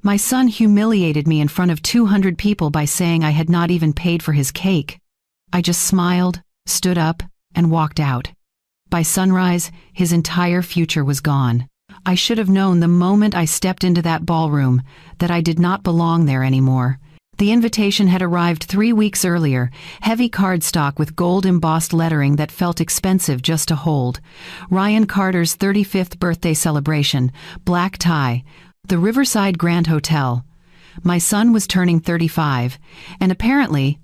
My son humiliated me in front of 200 people by saying I had not even paid for his cake. I just smiled, stood up, and walked out. By sunrise, his entire future was gone. I should have known the moment I stepped into that ballroom that I did not belong there anymore. The invitation had arrived 3 weeks earlier, heavy cardstock with gold-embossed lettering that felt expensive just to hold. Ryan Carter's 35th birthday celebration, black tie, the Riverside Grand Hotel. My son was turning 35, and apparently,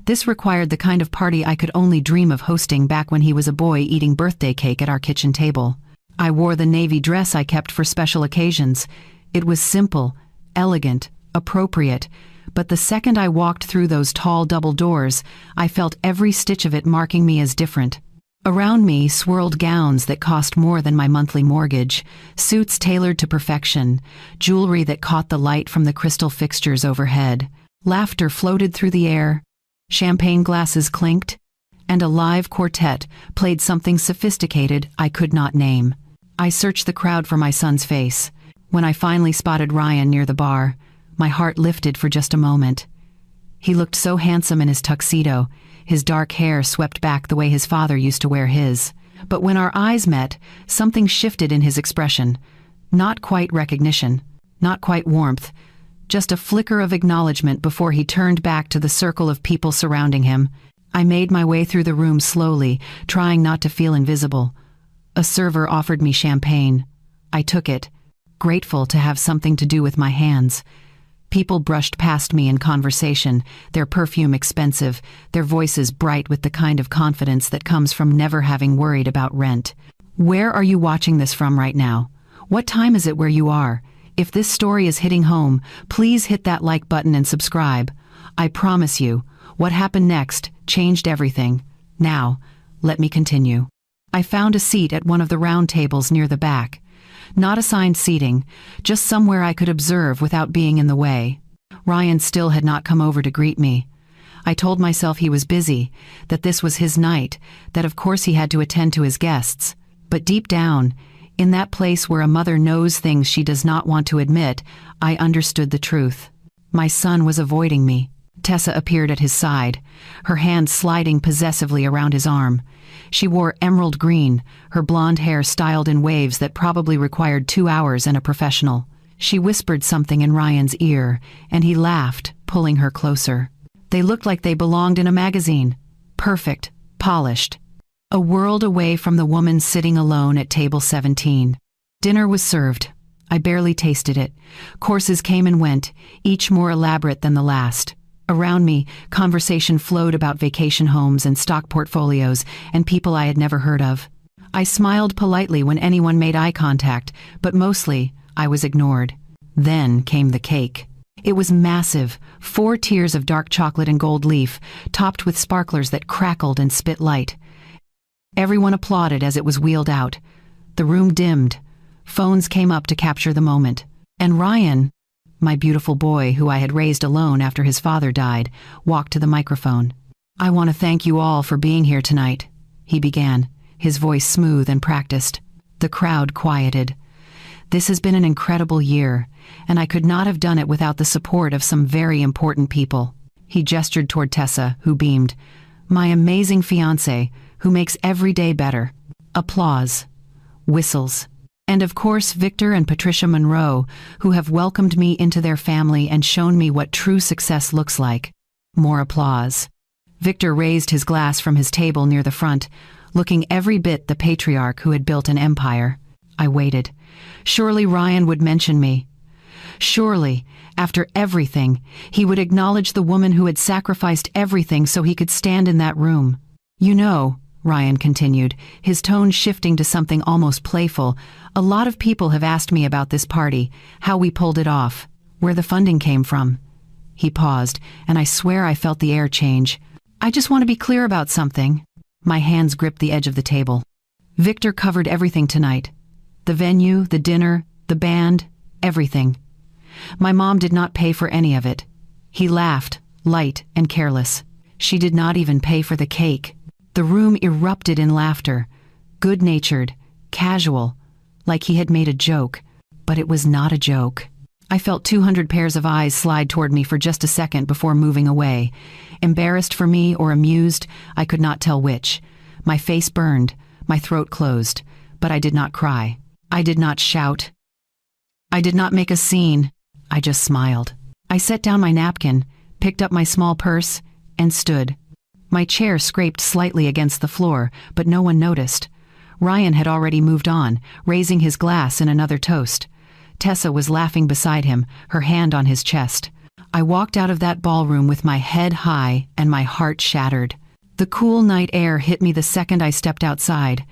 this required the kind of party I could only dream of hosting back when he was a boy eating birthday cake at our kitchen table. I wore the navy dress I kept for special occasions. It was simple, elegant, appropriate, but the second I walked through those tall double doors, I felt every stitch of it marking me as different. Around me swirled gowns that cost more than my monthly mortgage, suits tailored to perfection, jewelry that caught the light from the crystal fixtures overhead. Laughter floated through the air, champagne glasses clinked, and a live quartet played something sophisticated I could not name. I searched the crowd for my son's face. When I finally spotted Ryan near the bar, my heart lifted for just a moment. He looked so handsome in his tuxedo, his dark hair swept back the way his father used to wear his. But when our eyes met, something shifted in his expression. Not quite recognition, not quite warmth, just a flicker of acknowledgement before he turned back to the circle of people surrounding him. I made my way through the room slowly, trying not to feel invisible. A server offered me champagne. I took it, grateful to have something to do with my hands. People brushed past me in conversation, their perfume expensive, their voices bright with the kind of confidence that comes from never having worried about rent. Where are you watching this from right now? What time is it where you are? If this story is hitting home, please hit that like button and subscribe. I promise you, what happened next changed everything. Now, let me continue. I found a seat at one of the round tables near the back. Not assigned seating, just somewhere I could observe without being in the way. Ryan still had not come over to greet me. I told myself he was busy, that this was his night, that of course he had to attend to his guests. But deep down, in that place where a mother knows things she does not want to admit, I understood the truth. My son was avoiding me. Tessa appeared at his side, her hand sliding possessively around his arm. She wore emerald green, her blonde hair styled in waves that probably required 2 hours and a professional. She whispered something in Ryan's ear, and he laughed, pulling her closer. They looked like they belonged in a magazine. Perfect, polished. A world away from the woman sitting alone at table 17. Dinner was served. I barely tasted it. Courses came and went, each more elaborate than the last. Around me, conversation flowed about vacation homes and stock portfolios and people I had never heard of. I smiled politely when anyone made eye contact, but mostly, I was ignored. Then came the cake. It was massive, 4 tiers of dark chocolate and gold leaf, topped with sparklers that crackled and spit light. Everyone applauded as it was wheeled out. The room dimmed. Phones came up to capture the moment. And Ryan, my beautiful boy who I had raised alone after his father died, walked to the microphone. "I want to thank you all for being here tonight," he began, his voice smooth and practiced. The crowd quieted. "This has been an incredible year, and I could not have done it without the support of some very important people." He gestured toward Tessa, who beamed. "My amazing fiancé, who makes every day better." Applause. Whistles. And of course Victor and Patricia Monroe, who have welcomed me into their family and shown me what true success looks like. More applause. Victor raised his glass from his table near the front, looking every bit the patriarch who had built an empire. I waited. Surely Ryan would mention me. Surely, after everything, he would acknowledge the woman who had sacrificed everything so he could stand in that room. "You know," Ryan continued, his tone shifting to something almost playful, "a lot of people have asked me about this party, how we pulled it off, where the funding came from." He paused, and I swear I felt the air change. "I just want to be clear about something." My hands gripped the edge of the table. "Victor covered everything tonight. The venue, the dinner, the band, everything. My mom did not pay for any of it." He laughed, light and careless. "She did not even pay for the cake." The room erupted in laughter, good-natured, casual, like he had made a joke. But it was not a joke. I felt 200 pairs of eyes slide toward me for just a second before moving away. Embarrassed for me or amused, I could not tell which. My face burned, my throat closed, but I did not cry. I did not shout. I did not make a scene. I just smiled. I set down my napkin, picked up my small purse, and stood. My chair scraped slightly against the floor, but no one noticed. Ryan had already moved on, raising his glass in another toast. Tessa was laughing beside him, her hand on his chest. I walked out of that ballroom with my head high and my heart shattered. The cool night air hit me the second I stepped outside.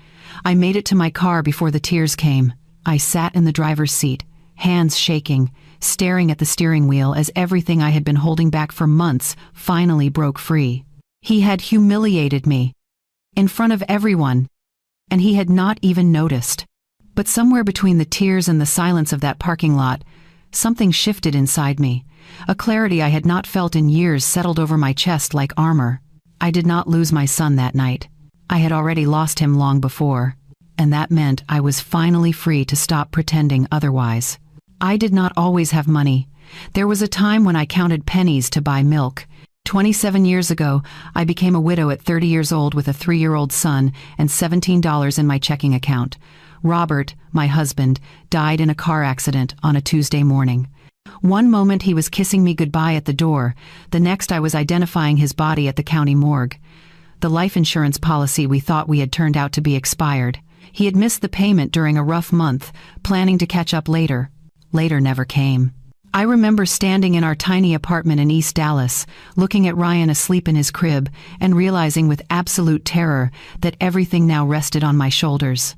I made it to my car before the tears came. I sat in the driver's seat, hands shaking, staring at the steering wheel as everything I had been holding back for months finally broke free. He had humiliated me, in front of everyone, and he had not even noticed. But somewhere between the tears and the silence of that parking lot, something shifted inside me. A clarity I had not felt in years settled over my chest like armor. I did not lose my son that night. I had already lost him long before, and that meant I was finally free to stop pretending otherwise. I did not always have money. There was a time when I counted pennies to buy milk. 27 years ago, I became a widow at 30 years old with a 3-year-old son and $17 in my checking account. Robert, my husband, died in a car accident on a Tuesday morning. One moment he was kissing me goodbye at the door, the next I was identifying his body at the county morgue. The life insurance policy we thought we had turned out to be expired. He had missed the payment during a rough month, planning to catch up later. Later never came. I remember standing in our tiny apartment in East Dallas, looking at Ryan asleep in his crib, and realizing with absolute terror that everything now rested on my shoulders.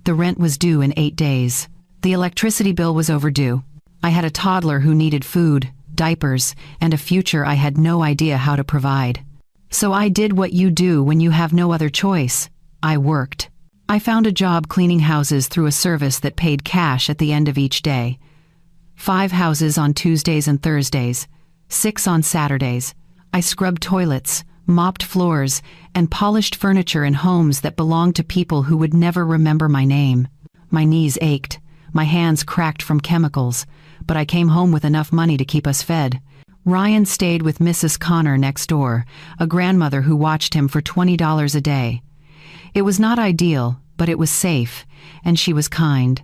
The rent was due in 8 days. The electricity bill was overdue. I had a toddler who needed food, diapers, and a future I had no idea how to provide. So I did what you do when you have no other choice. I worked. I found a job cleaning houses through a service that paid cash at the end of each day. 5 houses on Tuesdays and Thursdays, 6 on Saturdays. I scrubbed toilets, mopped floors, and polished furniture in homes that belonged to people who would never remember my name. My knees ached, my hands cracked from chemicals, but I came home with enough money to keep us fed. Ryan stayed with Mrs. Connor next door, a grandmother who watched him for $20 a day. It was not ideal, but it was safe, and she was kind.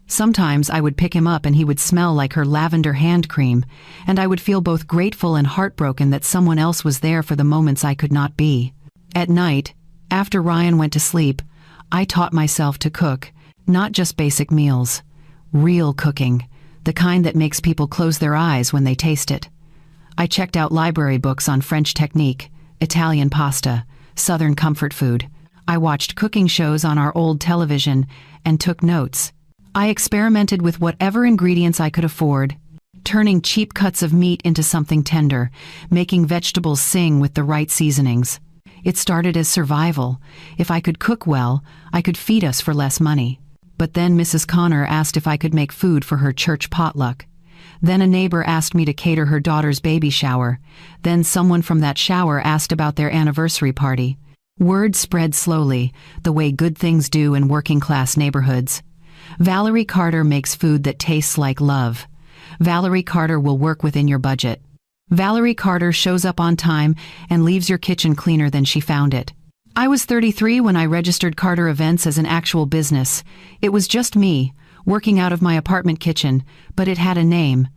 Sometimes I would pick him up and he would smell like her lavender hand cream, and I would feel both grateful and heartbroken that someone else was there for the moments I could not be. At night, after Ryan went to sleep, I taught myself to cook, not just basic meals. Real cooking, the kind that makes people close their eyes when they taste it. I checked out library books on French technique, Italian pasta, Southern comfort food. I watched cooking shows on our old television and took notes. I experimented with whatever ingredients I could afford, turning cheap cuts of meat into something tender, making vegetables sing with the right seasonings. It started as survival. If I could cook well, I could feed us for less money. But then Mrs. Connor asked if I could make food for her church potluck. Then a neighbor asked me to cater her daughter's baby shower. Then someone from that shower asked about their anniversary party. Word spread slowly, the way good things do in working-class neighborhoods. Valerie Carter makes food that tastes like love. Valerie Carter will work within your budget. Valerie Carter shows up on time and leaves your kitchen cleaner than she found it. I was 33 when I registered Carter Events as an actual business. It was just me, working out of my apartment kitchen, but it had a name.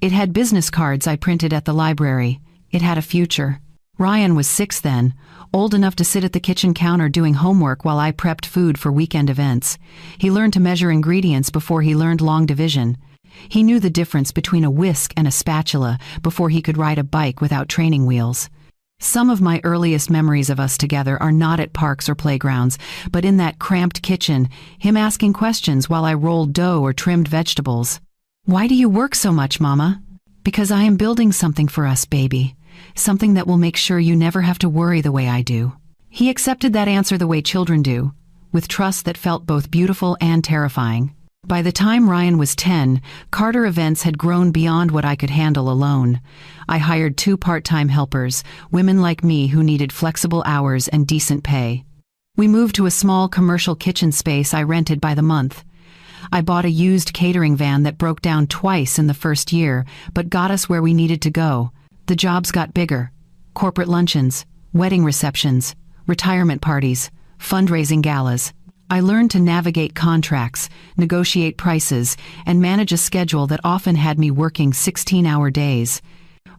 It had business cards I printed at the library. It had a future. Ryan was 6 then, old enough to sit at the kitchen counter doing homework while I prepped food for weekend events. He learned to measure ingredients before he learned long division. He knew the difference between a whisk and a spatula before he could ride a bike without training wheels. Some of my earliest memories of us together are not at parks or playgrounds, but in that cramped kitchen, him asking questions while I rolled dough or trimmed vegetables. "Why do you work so much, Mama?" "Because I am building something for us, baby. Something that will make sure you never have to worry the way I do." He accepted that answer the way children do, with trust that felt both beautiful and terrifying. By the time Ryan was 10, Carter Events had grown beyond what I could handle alone. I hired 2 part-time helpers, women like me who needed flexible hours and decent pay. We moved to a small commercial kitchen space I rented by the month. I bought a used catering van that broke down twice in the first year, but got us where we needed to go. The jobs got bigger. Corporate luncheons, wedding receptions, retirement parties, fundraising galas. I learned to navigate contracts, negotiate prices, and manage a schedule that often had me working 16-hour days.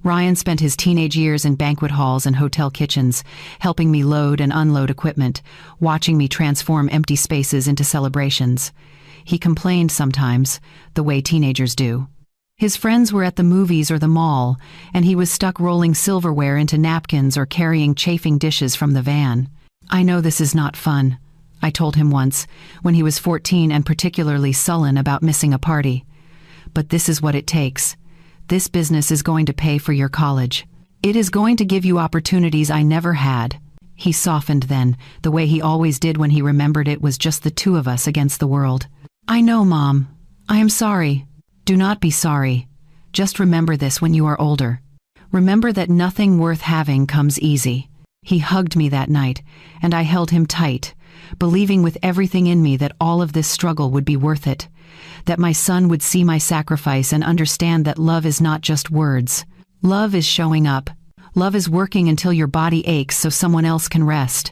Ryan spent his teenage years in banquet halls and hotel kitchens, helping me load and unload equipment, watching me transform empty spaces into celebrations. He complained sometimes, the way teenagers do. His friends were at the movies or the mall, and he was stuck rolling silverware into napkins or carrying chafing dishes from the van. "I know this is not fun," I told him once, when he was 14 and particularly sullen about missing a party. "But this is what it takes. This business is going to pay for your college. It is going to give you opportunities I never had." He softened then, the way he always did when he remembered it was just the two of us against the world. "I know, Mom. I am sorry." "Do not be sorry. Just remember this when you are older. Remember that nothing worth having comes easy." He hugged me that night, and I held him tight, believing with everything in me that all of this struggle would be worth it, that my son would see my sacrifice and understand that love is not just words. Love is showing up. Love is working until your body aches so someone else can rest.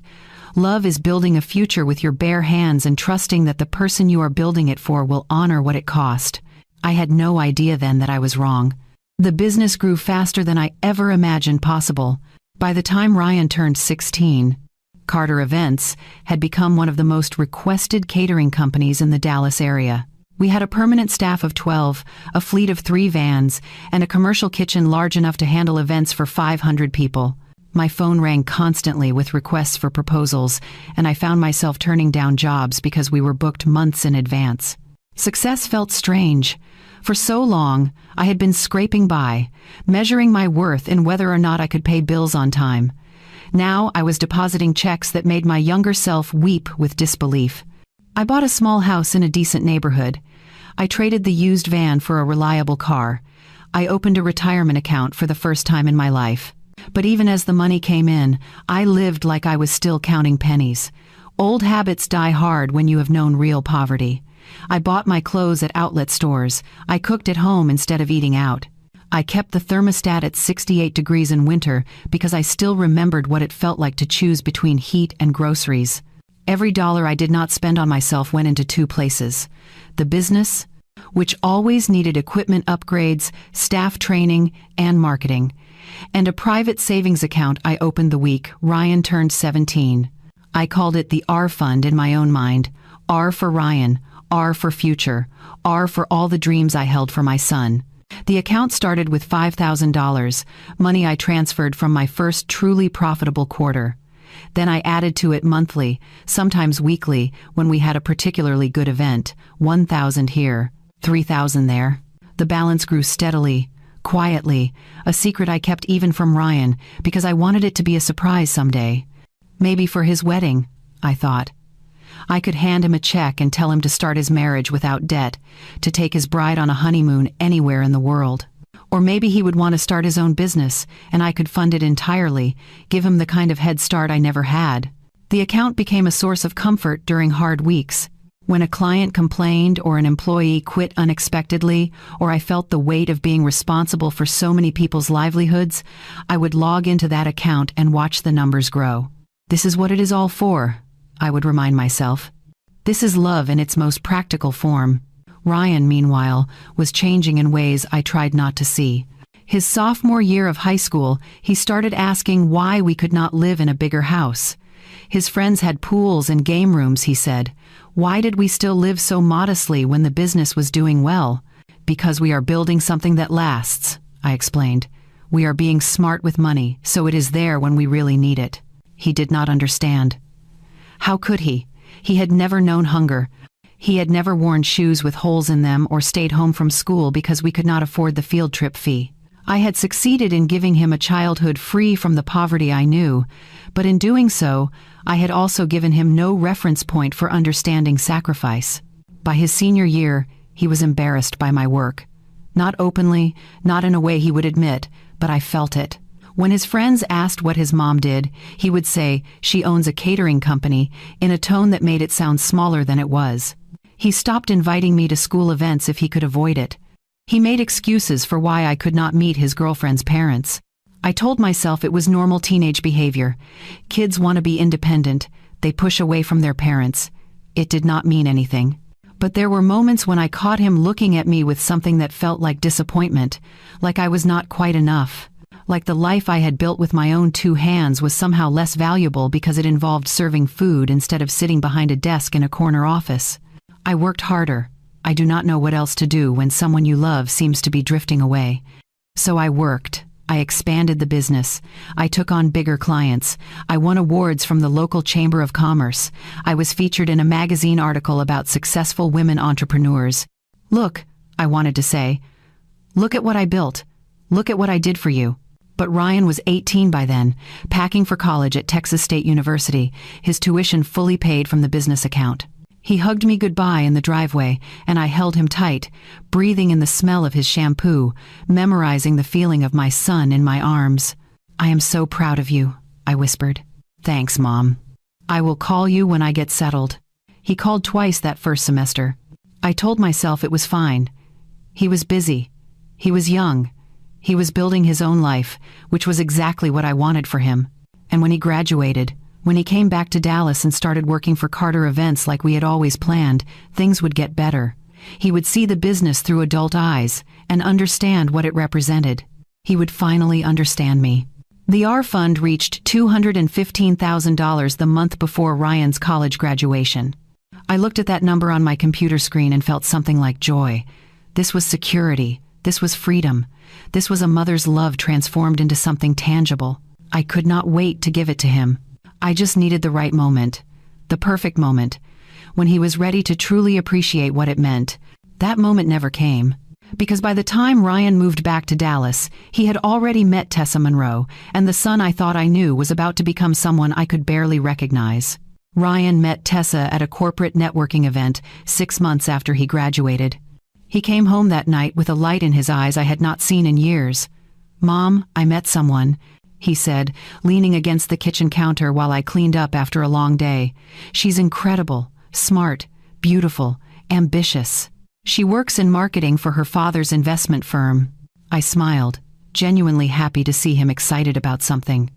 Love is building a future with your bare hands and trusting that the person you are building it for will honor what it cost. I had no idea then that I was wrong. The business grew faster than I ever imagined possible. By the time Ryan turned 16, Carter Events had become one of the most requested catering companies in the Dallas area. We had a permanent staff of 12, a fleet of 3 vans, and a commercial kitchen large enough to handle events for 500 people. My phone rang constantly with requests for proposals, and I found myself turning down jobs because we were booked months in advance. Success felt strange. For so long, I had been scraping by, measuring my worth in whether or not I could pay bills on time. Now I was depositing checks that made my younger self weep with disbelief. I bought a small house in a decent neighborhood. I traded the used van for a reliable car. I opened a retirement account for the first time in my life. But even as the money came in, I lived like I was still counting pennies. Old habits die hard when you have known real poverty. I bought my clothes at outlet stores. I cooked at home instead of eating out. I kept the thermostat at 68 degrees in winter because I still remembered what it felt like to choose between heat and groceries. Every dollar I did not spend on myself went into 2 places: the business, which always needed equipment upgrades, staff training, and marketing, and a private savings account I opened the week Ryan turned 17. I called it the R Fund in my own mind. R for Ryan, R for future, R for all the dreams I held for my son. The account started with $5,000, money I transferred from my first truly profitable quarter. Then I added to it monthly, sometimes weekly, when we had a particularly good event, $1,000 here, $3,000 there. The balance grew steadily, quietly, a secret I kept even from Ryan because I wanted it to be a surprise someday. Maybe for his wedding, I thought. I could hand him a check and tell him to start his marriage without debt, to take his bride on a honeymoon anywhere in the world. Or maybe he would want to start his own business, and I could fund it entirely, give him the kind of head start I never had. The account became a source of comfort during hard weeks. When a client complained or an employee quit unexpectedly, or I felt the weight of being responsible for so many people's livelihoods, I would log into that account and watch the numbers grow. This is what it is all for, I would remind myself. This is love in its most practical form. Ryan, meanwhile, was changing in ways I tried not to see. His sophomore year of high school, he started asking why we could not live in a bigger house. His friends had pools and game rooms, he said. Why did we still live so modestly when the business was doing well? Because we are building something that lasts, I explained. We are being smart with money, so it is there when we really need it. He did not understand. How could he? He had never known hunger. He had never worn shoes with holes in them or stayed home from school because we could not afford the field trip fee. I had succeeded in giving him a childhood free from the poverty I knew, but in doing so, I had also given him no reference point for understanding sacrifice. By his senior year, he was embarrassed by my work. Not openly, not in a way he would admit, but I felt it. When his friends asked what his mom did, he would say, "She owns a catering company," in a tone that made it sound smaller than it was. He stopped inviting me to school events if he could avoid it. He made excuses for why I could not meet his girlfriend's parents. I told myself it was normal teenage behavior. Kids want to be independent. They push away from their parents. It did not mean anything. But there were moments when I caught him looking at me with something that felt like disappointment, like I was not quite enough, like the life I had built with my own 2 hands was somehow less valuable because it involved serving food instead of sitting behind a desk in a corner office. I worked harder. I do not know what else to do when someone you love seems to be drifting away. So I worked. I expanded the business. I took on bigger clients. I won awards from the local Chamber of Commerce. I was featured in a magazine article about successful women entrepreneurs. Look, I wanted to say. Look at what I built. Look at what I did for you. But Ryan was 18 by then, packing for college at Texas State University, his tuition fully paid from the business account. He hugged me goodbye in the driveway, and I held him tight, breathing in the smell of his shampoo, memorizing the feeling of my son in my arms. "I am so proud of you," I whispered. "Thanks, Mom. I will call you when I get settled." He called twice that first semester. I told myself it was fine. He was busy. He was young. He was building his own life, which was exactly what I wanted for him. And when he graduated, when he came back to Dallas and started working for Carter Events like we had always planned, things would get better. He would see the business through adult eyes and understand what it represented. He would finally understand me. The R Fund reached $215,000 the month before Ryan's college graduation. I looked at that number on my computer screen and felt something like joy. This was security. This was freedom. This was a mother's love transformed into something tangible. I could not wait to give it to him. I just needed the right moment, the perfect moment, when he was ready to truly appreciate what it meant. That moment never came, because by the time Ryan moved back to Dallas, he had already met Tessa Monroe, and the son I thought I knew was about to become someone I could barely recognize. Ryan met Tessa at a corporate networking event 6 months after he graduated. He came home that night with a light in his eyes I had not seen in years. "Mom, I met someone," he said, leaning against the kitchen counter while I cleaned up after a long day. "She's incredible, smart, beautiful, ambitious. She works in marketing for her father's investment firm." I smiled, genuinely happy to see him excited about something.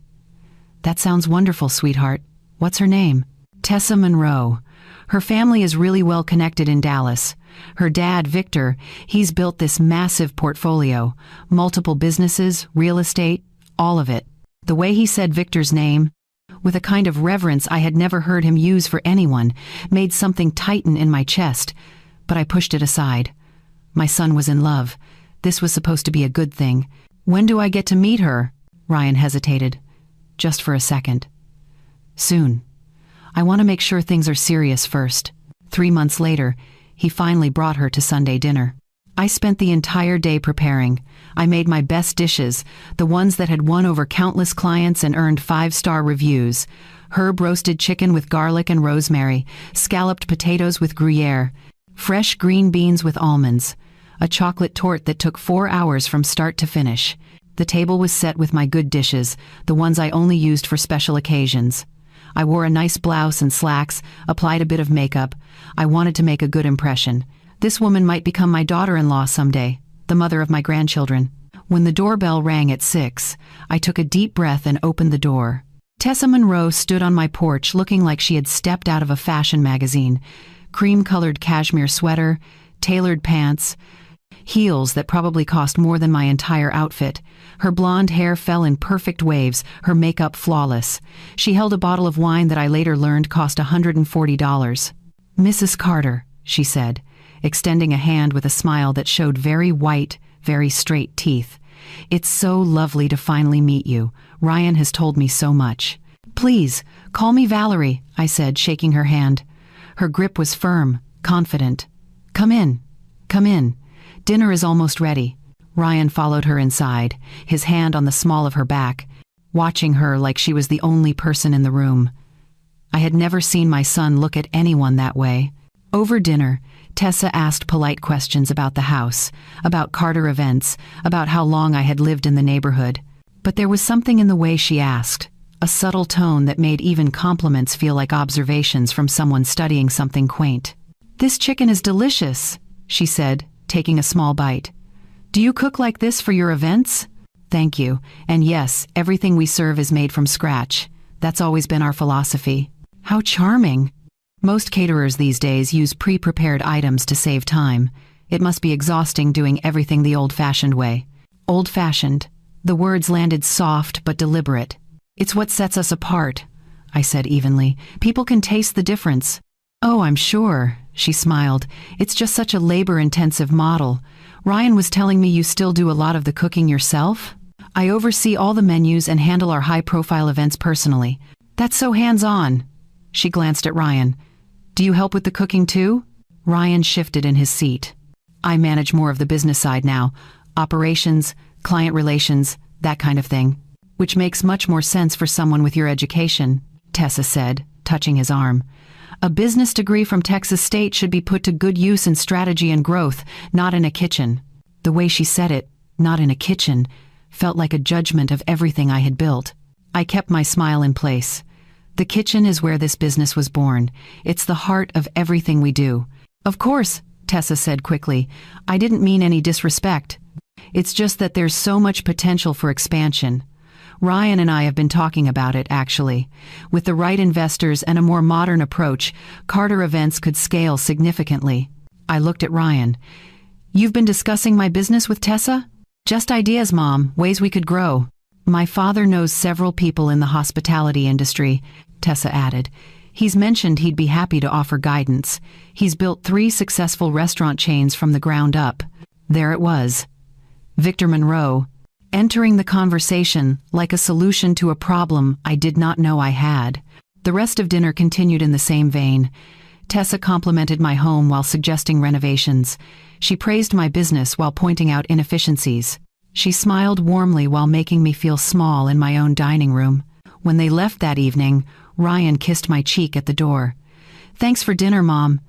"That sounds wonderful, sweetheart. What's her name?" "Tessa Monroe. Her family is really well connected in Dallas. Her dad, Victor, he's built this massive portfolio, multiple businesses, real estate, all of it." The way he said Victor's name, with a kind of reverence I had never heard him use for anyone, made something tighten in my chest, but I pushed it aside. My son was in love. This was supposed to be a good thing. "When do I get to meet her?" Ryan hesitated, just for a second. "Soon. I want to make sure things are serious first." 3 months later, he finally brought her to Sunday dinner. I spent the entire day preparing. I made my best dishes, the ones that had won over countless clients and earned 5-star reviews. Herb roasted chicken with garlic and rosemary, scalloped potatoes with Gruyere, fresh green beans with almonds, a chocolate torte that took 4 hours from start to finish. The table was set with my good dishes, the ones I only used for special occasions. I wore a nice blouse and slacks, applied a bit of makeup. I wanted to make a good impression. This woman might become my daughter-in-law someday, the mother of my grandchildren. When the doorbell rang at 6, I took a deep breath and opened the door. Tessa Monroe stood on my porch looking like she had stepped out of a fashion magazine. Cream-colored cashmere sweater, tailored pants, heels that probably cost more than my entire outfit. Her blonde hair fell in perfect waves, her makeup flawless. She held a bottle of wine that I later learned cost $140. "Mrs. Carter," she said, extending a hand with a smile that showed very white, very straight teeth. "It's so lovely to finally meet you. Ryan has told me so much." "Please, call me Valerie," I said, shaking her hand. Her grip was firm, confident. Come in. Dinner is almost ready." Ryan followed her inside, his hand on the small of her back, watching her like she was the only person in the room. I had never seen my son look at anyone that way. Over dinner, Tessa asked polite questions about the house, about Carter Events, about how long I had lived in the neighborhood. But there was something in the way she asked, a subtle tone that made even compliments feel like observations from someone studying something quaint. "This chicken is delicious," she said, taking a small bite. "Do you cook like this for your events?" "Thank you, and yes, everything we serve is made from scratch. That's always been our philosophy." "How charming." Most caterers these days use pre-prepared items to save time. It must be exhausting doing everything the old-fashioned way. Old-fashioned. The words landed soft but deliberate. "It's what sets us apart," I said evenly. "People can taste the difference." "Oh, I'm sure," she smiled. "It's just such a labor-intensive model. Ryan was telling me you still do a lot of the cooking yourself?" "I oversee all the menus and handle our high-profile events personally." "That's so hands-on." She glanced at Ryan. "Do you help with the cooking too?" Ryan shifted in his seat. "I manage more of the business side now. Operations, client relations, that kind of thing. Which makes much more sense for someone with your education," Tessa said, touching his arm. "A business degree from Texas State should be put to good use in strategy and growth, not in a kitchen." The way she said it, "not in a kitchen," felt like a judgment of everything I had built. I kept my smile in place. The kitchen is where this business was born. It's the heart of everything we do. "Of course," Tessa said quickly. "I didn't mean any disrespect. It's just that there's so much potential for expansion. Ryan and I have been talking about it, actually. With the right investors and a more modern approach, Carter Events could scale significantly." I looked at Ryan. "You've been discussing my business with Tessa?" "Just ideas, Mom, ways we could grow." "My father knows several people in the hospitality industry," Tessa added. "He's mentioned he'd be happy to offer guidance. He's built 3 successful restaurant chains from the ground up." There it was. Victor Monroe, entering the conversation like a solution to a problem I did not know I had. The rest of dinner continued in the same vein. Tessa complimented my home while suggesting renovations. She praised my business while pointing out inefficiencies. She smiled warmly while making me feel small in my own dining room. When they left that evening, Ryan kissed my cheek at the door. "Thanks for dinner, Mom.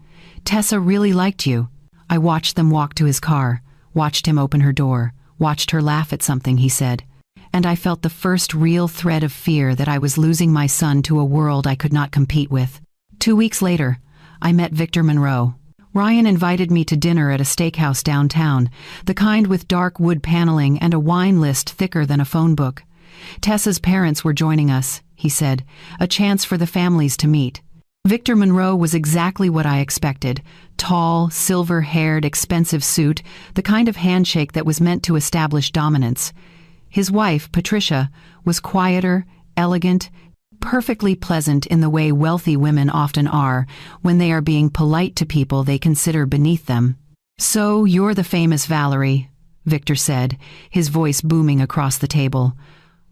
Tessa really liked you." I watched them walk to his car, watched him open her door, watched her laugh at something he said. And I felt the first real thread of fear that I was losing my son to a world I could not compete with. 2 weeks later, I met Victor Monroe. Ryan invited me to dinner at a steakhouse downtown, the kind with dark wood paneling and a wine list thicker than a phone book. Tessa's parents were joining us, he said, a chance for the families to meet. Victor Monroe was exactly what I expected. Tall, silver-haired, expensive suit, the kind of handshake that was meant to establish dominance. His wife, Patricia, was quieter, elegant, perfectly pleasant in the way wealthy women often are when they are being polite to people they consider beneath them. "So you're the famous Valerie," Victor said, his voice booming across the table.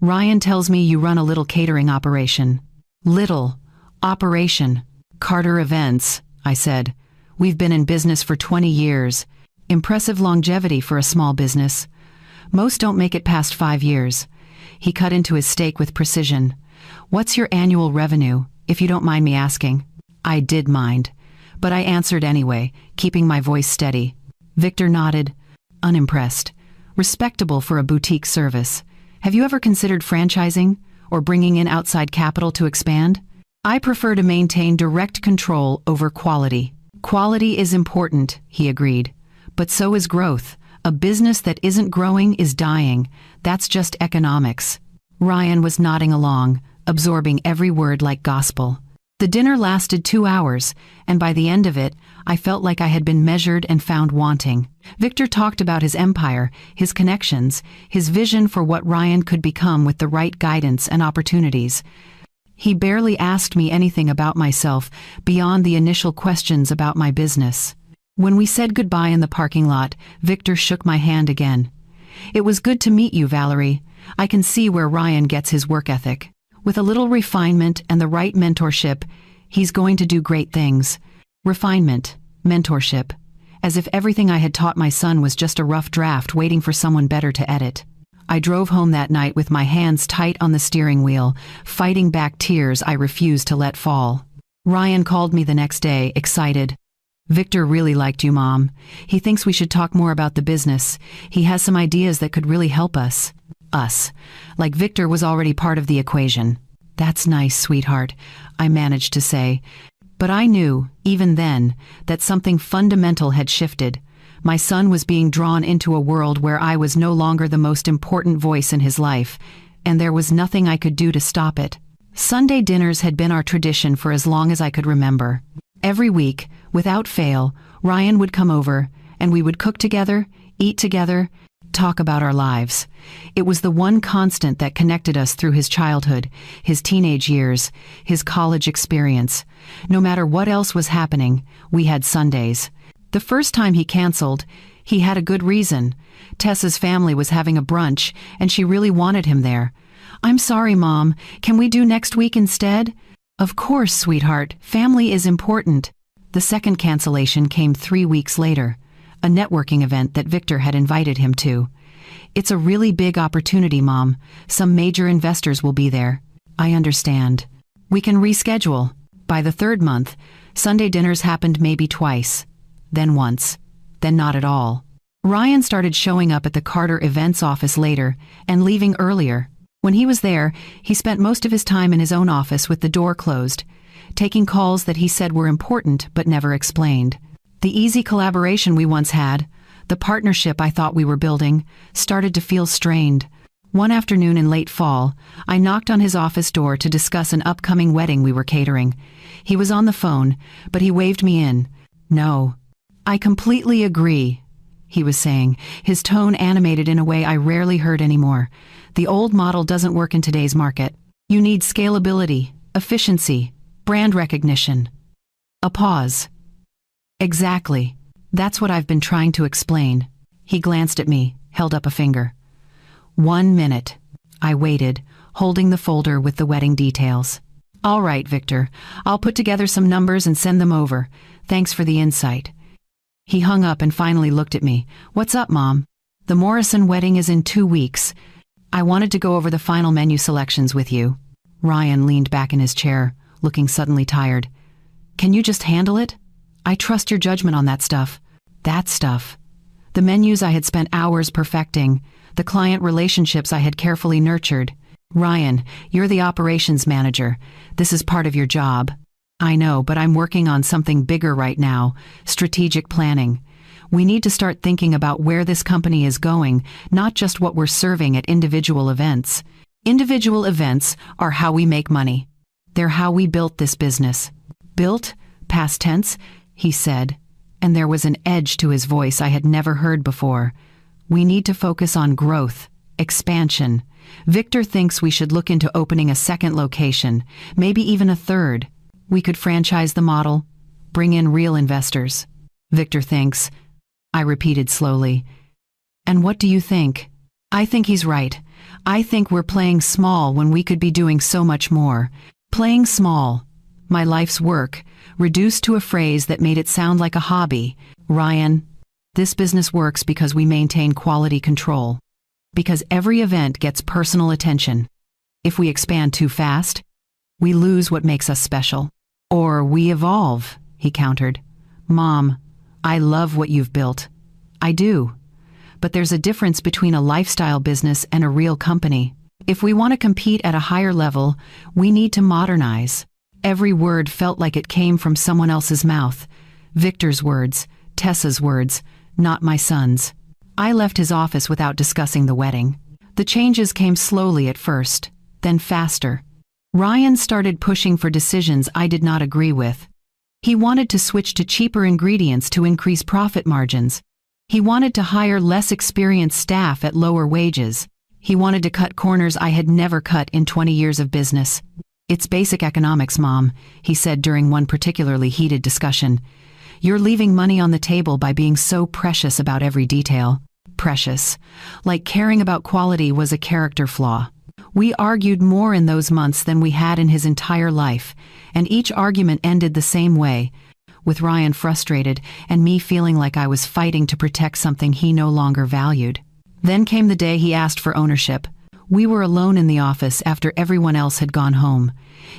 "Ryan tells me you run a little catering operation." "Little. Operation. Carter Events," I said. "We've been in business for 20 years. Impressive longevity for a small business. Most don't make it past 5 years. He cut into his steak with precision. "What's your annual revenue, if you don't mind me asking?" I did mind, but I answered anyway, keeping my voice steady. Victor nodded, unimpressed. "Respectable for a boutique service. Have you ever considered franchising, or bringing in outside capital to expand?" "I prefer to maintain direct control over quality." "Quality is important," he agreed. "But so is growth. A business that isn't growing is dying. That's just economics." Ryan was nodding along, absorbing every word like gospel. The dinner lasted 2 hours, and by the end of it, I felt like I had been measured and found wanting. Victor talked about his empire, his connections, his vision for what Ryan could become with the right guidance and opportunities. He barely asked me anything about myself beyond the initial questions about my business. When we said goodbye in the parking lot, Victor shook my hand again. "It was good to meet you, Valerie. I can see where Ryan gets his work ethic. With a little refinement and the right mentorship, he's going to do great things." Refinement, mentorship, as if everything I had taught my son was just a rough draft waiting for someone better to edit. I drove home that night with my hands tight on the steering wheel, fighting back tears I refused to let fall. Ryan called me the next day, excited. "Victor really liked you, Mom. He thinks we should talk more about the business. He has some ideas that could really help us." Us. Like Victor was already part of the equation. "That's nice, sweetheart," I managed to say. But I knew, even then, that something fundamental had shifted. My son was being drawn into a world where I was no longer the most important voice in his life, and there was nothing I could do to stop it. Sunday dinners had been our tradition for as long as I could remember. Every week, without fail, Ryan would come over, and we would cook together, eat together, talk about our lives. It was the one constant that connected us through his childhood, his teenage years, his college experience. No matter what else was happening, we had Sundays. The first time he canceled, he had a good reason. Tessa's family was having a brunch, and she really wanted him there. "I'm sorry, Mom. Can we do next week instead?" "Of course, sweetheart. Family is important." The second cancellation came 3 weeks later, a networking event that Victor had invited him to. "It's a really big opportunity, Mom. Some major investors will be there." "I understand. We can reschedule." By the third month, Sunday dinners happened maybe twice, then once, then not at all. Ryan started showing up at the Carter Events office later and leaving earlier. When he was there, he spent most of his time in his own office with the door closed, taking calls that he said were important but never explained. The easy collaboration we once had, the partnership I thought we were building, started to feel strained. One afternoon in late fall, I knocked on his office door to discuss an upcoming wedding we were catering. He was on the phone, but he waved me in. "No. I completely agree," he was saying, his tone animated in a way I rarely heard anymore. "The old model doesn't work in today's market. You need scalability, efficiency, brand recognition." A pause. "Exactly. That's what I've been trying to explain." He glanced at me, held up a finger. 1 minute. I waited, holding the folder with the wedding details. "All right, Victor. I'll put together some numbers and send them over. Thanks for the insight." He hung up and finally looked at me. "What's up, Mom?" "The Morrison wedding is in 2 weeks. I wanted to go over the final menu selections with you." Ryan leaned back in his chair, looking suddenly tired. "Can you just handle it? I trust your judgment on that stuff." That stuff. The menus I had spent hours perfecting, the client relationships I had carefully nurtured. "Ryan, you're the operations manager. This is part of your job." "I know, but I'm working on something bigger right now, strategic planning. We need to start thinking about where this company is going, not just what we're serving at individual events. Individual events are how we make money. They're how we built this business." "Built? Past tense?" he said, and there was an edge to his voice I had never heard before. "We need to focus on growth, expansion. Victor thinks we should look into opening a second location, maybe even a third. We could franchise the model, bring in real investors." "Victor thinks," I repeated slowly. "And what do you think?" "I think he's right. I think we're playing small when we could be doing so much more. Playing small. My life's work, reduced to a phrase that made it sound like a hobby. Ryan, this business works because we maintain quality control. Because every event gets personal attention. If we expand too fast, we lose what makes us special. Or we evolve," he countered. "Mom, I love what you've built. I do. But there's a difference between a lifestyle business and a real company. If we want to compete at a higher level, we need to modernize." Every word felt like it came from someone else's mouth. Victor's words, Tessa's words, not my son's. I left his office without discussing the wedding. The changes came slowly at first, then faster. Ryan started pushing for decisions I did not agree with. He wanted to switch to cheaper ingredients to increase profit margins. He wanted to hire less experienced staff at lower wages. He wanted to cut corners I had never cut in 20 years of business. "It's basic economics, Mom," he said during one particularly heated discussion. "You're leaving money on the table by being so precious about every detail." Precious. Like caring about quality was a character flaw. We argued more in those months than we had in his entire life, and each argument ended the same way, with Ryan frustrated and me feeling like I was fighting to protect something he no longer valued. Then came the day he asked for ownership. We were alone in the office after everyone else had gone home.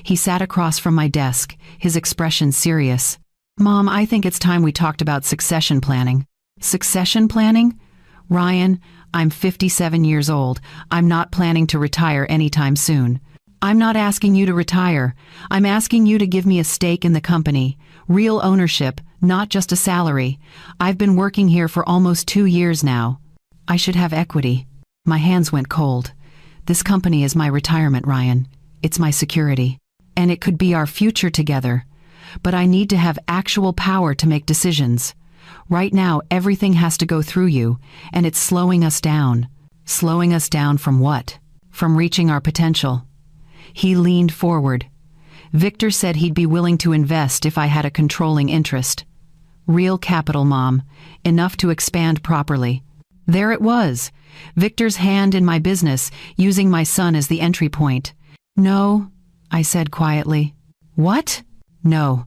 He sat across from my desk, his expression serious. "Mom, I think it's time we talked about succession planning." "Succession planning?" "Ryan, I'm 57 years old. I'm not planning to retire anytime soon." I'm not asking you to retire. I'm asking you to give me a stake in the company. Real ownership, not just a salary. I've been working here for almost 2 years now. I should have equity. My hands went cold. This company is my retirement, Ryan. It's my security. And it could be our future together. But I need to have actual power to make decisions. Right now, everything has to go through you, and it's slowing us down. Slowing us down from what? From reaching our potential. He leaned forward. Victor said he'd be willing to invest if I had a controlling interest. Real capital, Mom. Enough to expand properly. There it was. Victor's hand in my business, using my son as the entry point. No, I said quietly. What? No.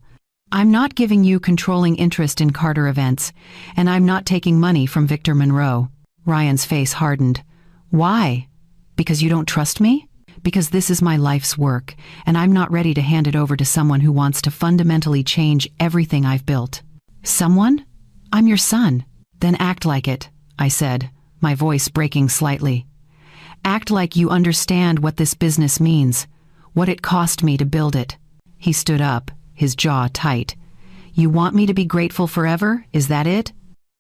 I'm not giving you controlling interest in Carter Events, and I'm not taking money from Victor Monroe. Ryan's face hardened. Why? Because you don't trust me? Because this is my life's work, and I'm not ready to hand it over to someone who wants to fundamentally change everything I've built. Someone? I'm your son. Then act like it, I said, my voice breaking slightly. Act like you understand what this business means, what it cost me to build it. He stood up, his jaw tight. You want me to be grateful forever? Is that it?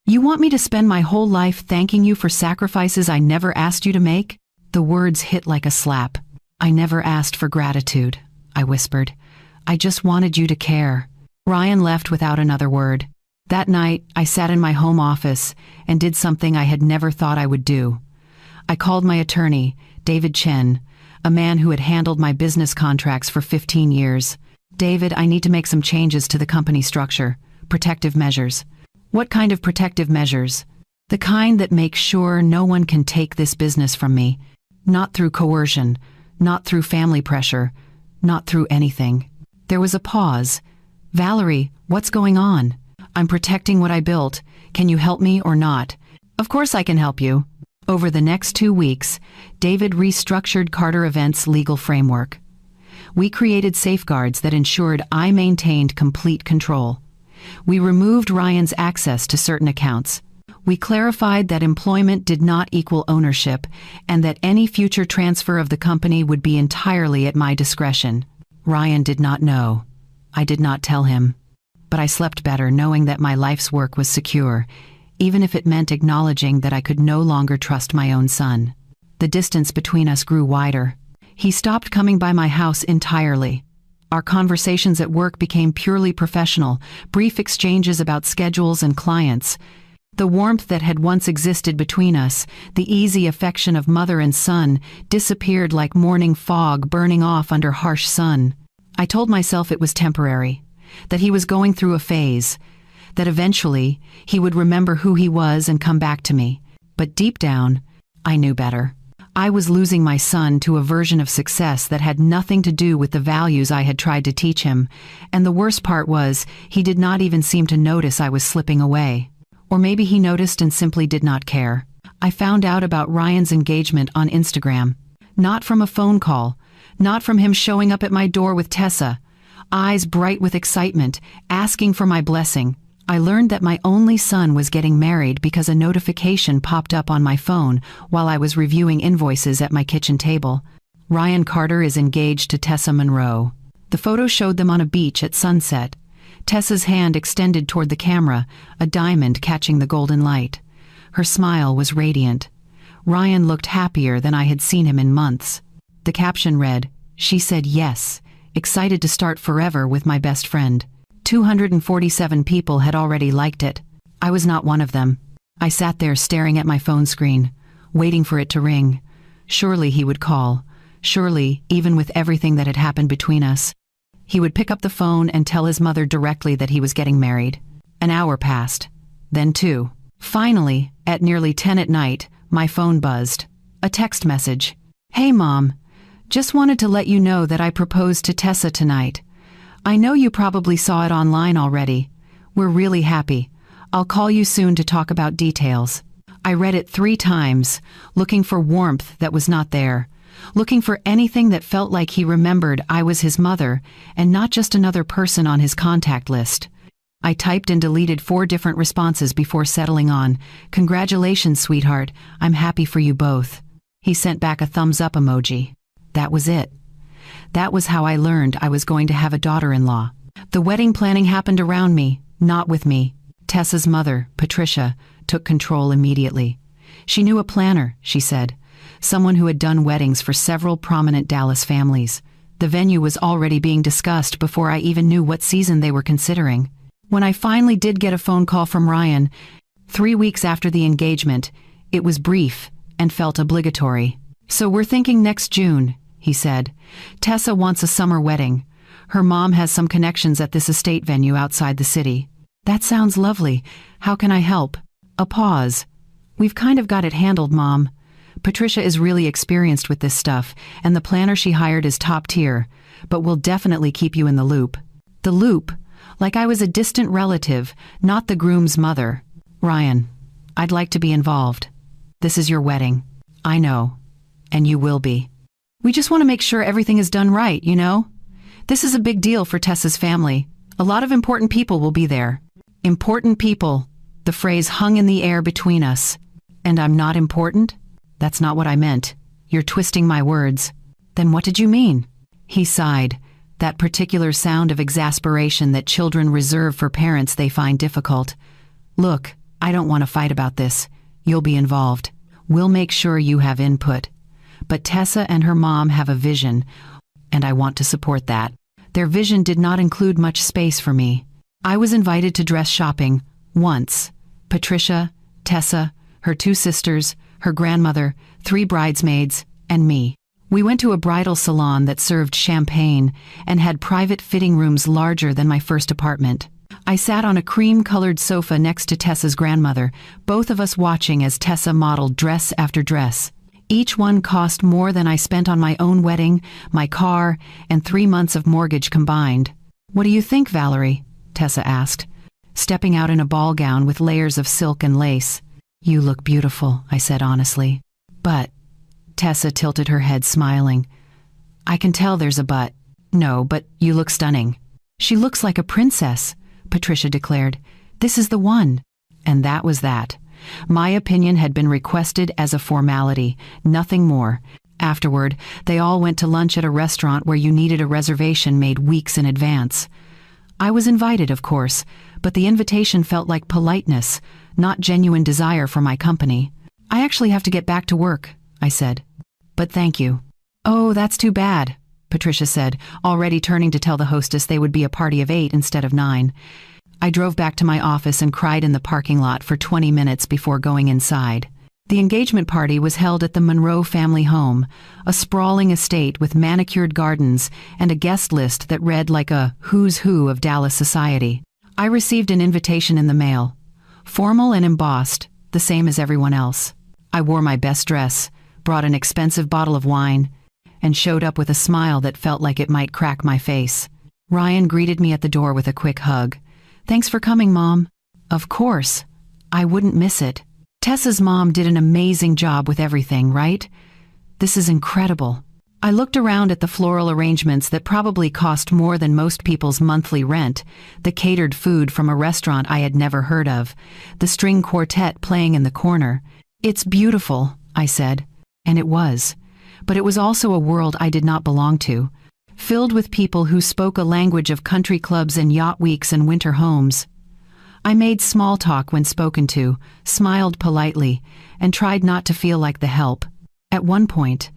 You want me to spend my whole life thanking you for sacrifices I never asked you to make? The words hit like a slap. I never asked for gratitude, I whispered. I just wanted you to care. Ryan left without another word. That night, I sat in my home office and did something I had never thought I would do. I called my attorney, David Chen, a man who had handled my business contracts for 15 years. David, I need to make some changes to the company structure. Protective measures. What kind of protective measures? The kind that make sure no one can take this business from me. Not through coercion, not through family pressure, not through anything. There was a pause. Valerie, what's going on? I'm protecting what I built. Can you help me or not? Of course I can help you. Over the next 2 weeks, David restructured Carter Events' legal framework. We created safeguards that ensured I maintained complete control. We removed Ryan's access to certain accounts. We clarified that employment did not equal ownership and that any future transfer of the company would be entirely at my discretion. Ryan did not know. I did not tell him. But I slept better knowing that my life's work was secure, even if it meant acknowledging that I could no longer trust my own son. The distance between us grew wider. He stopped coming by my house entirely. Our conversations at work became purely professional, brief exchanges about schedules and clients. The warmth that had once existed between us, the easy affection of mother and son, disappeared like morning fog burning off under harsh sun. I told myself it was temporary, that he was going through a phase, that eventually he would remember who he was and come back to me. But deep down, I knew better. I was losing my son to a version of success that had nothing to do with the values I had tried to teach him, and the worst part was, he did not even seem to notice I was slipping away. Or maybe he noticed and simply did not care. I found out about Ryan's engagement on Instagram. Not from a phone call, not from him showing up at my door with Tessa, eyes bright with excitement, asking for my blessing. I learned that my only son was getting married because a notification popped up on my phone while I was reviewing invoices at my kitchen table. Ryan Carter is engaged to Tessa Monroe. The photo showed them on a beach at sunset. Tessa's hand extended toward the camera, a diamond catching the golden light. Her smile was radiant. Ryan looked happier than I had seen him in months. The caption read, "She said yes, excited to start forever with my best friend." 247 people had already liked it. I was not one of them. I sat there staring at my phone screen, waiting for it to ring. Surely he would call. Surely, even with everything that had happened between us, he would pick up the phone and tell his mother directly that he was getting married. An hour passed. Then 2. Finally, at nearly 10 at night, my phone buzzed. A text message. "Hey Mom, just wanted to let you know that I proposed to Tessa tonight. I know you probably saw it online already. We're really happy. I'll call you soon to talk about details." I read it 3 times, looking for warmth that was not there, looking for anything that felt like he remembered I was his mother and not just another person on his contact list. I typed and deleted 4 different responses before settling on, "Congratulations, sweetheart. I'm happy for you both." He sent back a thumbs up emoji. That was it. That was how I learned I was going to have a daughter-in-law. The wedding planning happened around me, not with me. Tessa's mother, Patricia, took control immediately. She knew a planner, she said, someone who had done weddings for several prominent Dallas families. The venue was already being discussed before I even knew what season they were considering. When I finally did get a phone call from Ryan, 3 weeks after the engagement, it was brief and felt obligatory. "So we're thinking next June," he said. "Tessa wants a summer wedding. Her mom has some connections at this estate venue outside the city." "That sounds lovely. How can I help?" A pause. "We've kind of got it handled, Mom. Patricia is really experienced with this stuff, and the planner she hired is top tier, but we'll definitely keep you in the loop." The loop? Like I was a distant relative, not the groom's mother. "Ryan, I'd like to be involved. This is your wedding. I know. And you will be. We just want to make sure everything is done right, you know? This is a big deal for Tessa's family. A lot of important people will be there." Important people. The phrase hung in the air between us. "And I'm not important?" "That's not what I meant. You're twisting my words." "Then what did you mean?" He sighed, that particular sound of exasperation that children reserve for parents they find difficult. "Look, I don't want to fight about this. You'll be involved. We'll make sure you have input. But Tessa and her mom have a vision, and I want to support that." Their vision did not include much space for me. I was invited to dress shopping, once. Patricia, Tessa, her 2 sisters, her grandmother, 3 bridesmaids, and me. We went to a bridal salon that served champagne and had private fitting rooms larger than my first apartment. I sat on a cream-colored sofa next to Tessa's grandmother, both of us watching as Tessa modeled dress after dress. Each one cost more than I spent on my own wedding, my car, and 3 months of mortgage combined. "What do you think, Valerie?" Tessa asked, stepping out in a ball gown with layers of silk and lace. "You look beautiful," I said honestly. "But," Tessa tilted her head smiling. "I can tell there's a but." "No, but you look stunning." "She looks like a princess," Patricia declared. "This is the one." And that was that. My opinion had been requested as a formality, nothing more. Afterward, they all went to lunch at a restaurant where you needed a reservation made weeks in advance. I was invited, of course, but the invitation felt like politeness, not genuine desire for my company. "I actually have to get back to work," I said. "But thank you." "Oh, that's too bad," Patricia said, already turning to tell the hostess they would be a party of 8 instead of 9. I drove back to my office and cried in the parking lot for 20 minutes before going inside. The engagement party was held at the Monroe family home, a sprawling estate with manicured gardens and a guest list that read like a who's who of Dallas society. I received an invitation in the mail, formal and embossed, the same as everyone else. I wore my best dress, brought an expensive bottle of wine, and showed up with a smile that felt like it might crack my face. Ryan greeted me at the door with a quick hug. "Thanks for coming, Mom." "Of course. I wouldn't miss it. Tessa's mom did an amazing job with everything, right? This is incredible." I looked around at the floral arrangements that probably cost more than most people's monthly rent, the catered food from a restaurant I had never heard of, the string quartet playing in the corner. "It's beautiful," I said. And it was. But it was also a world I did not belong to, filled with people who spoke a language of country clubs and yacht weeks and winter homes. I made small talk when spoken to, smiled politely, and tried not to feel like the help. At one point,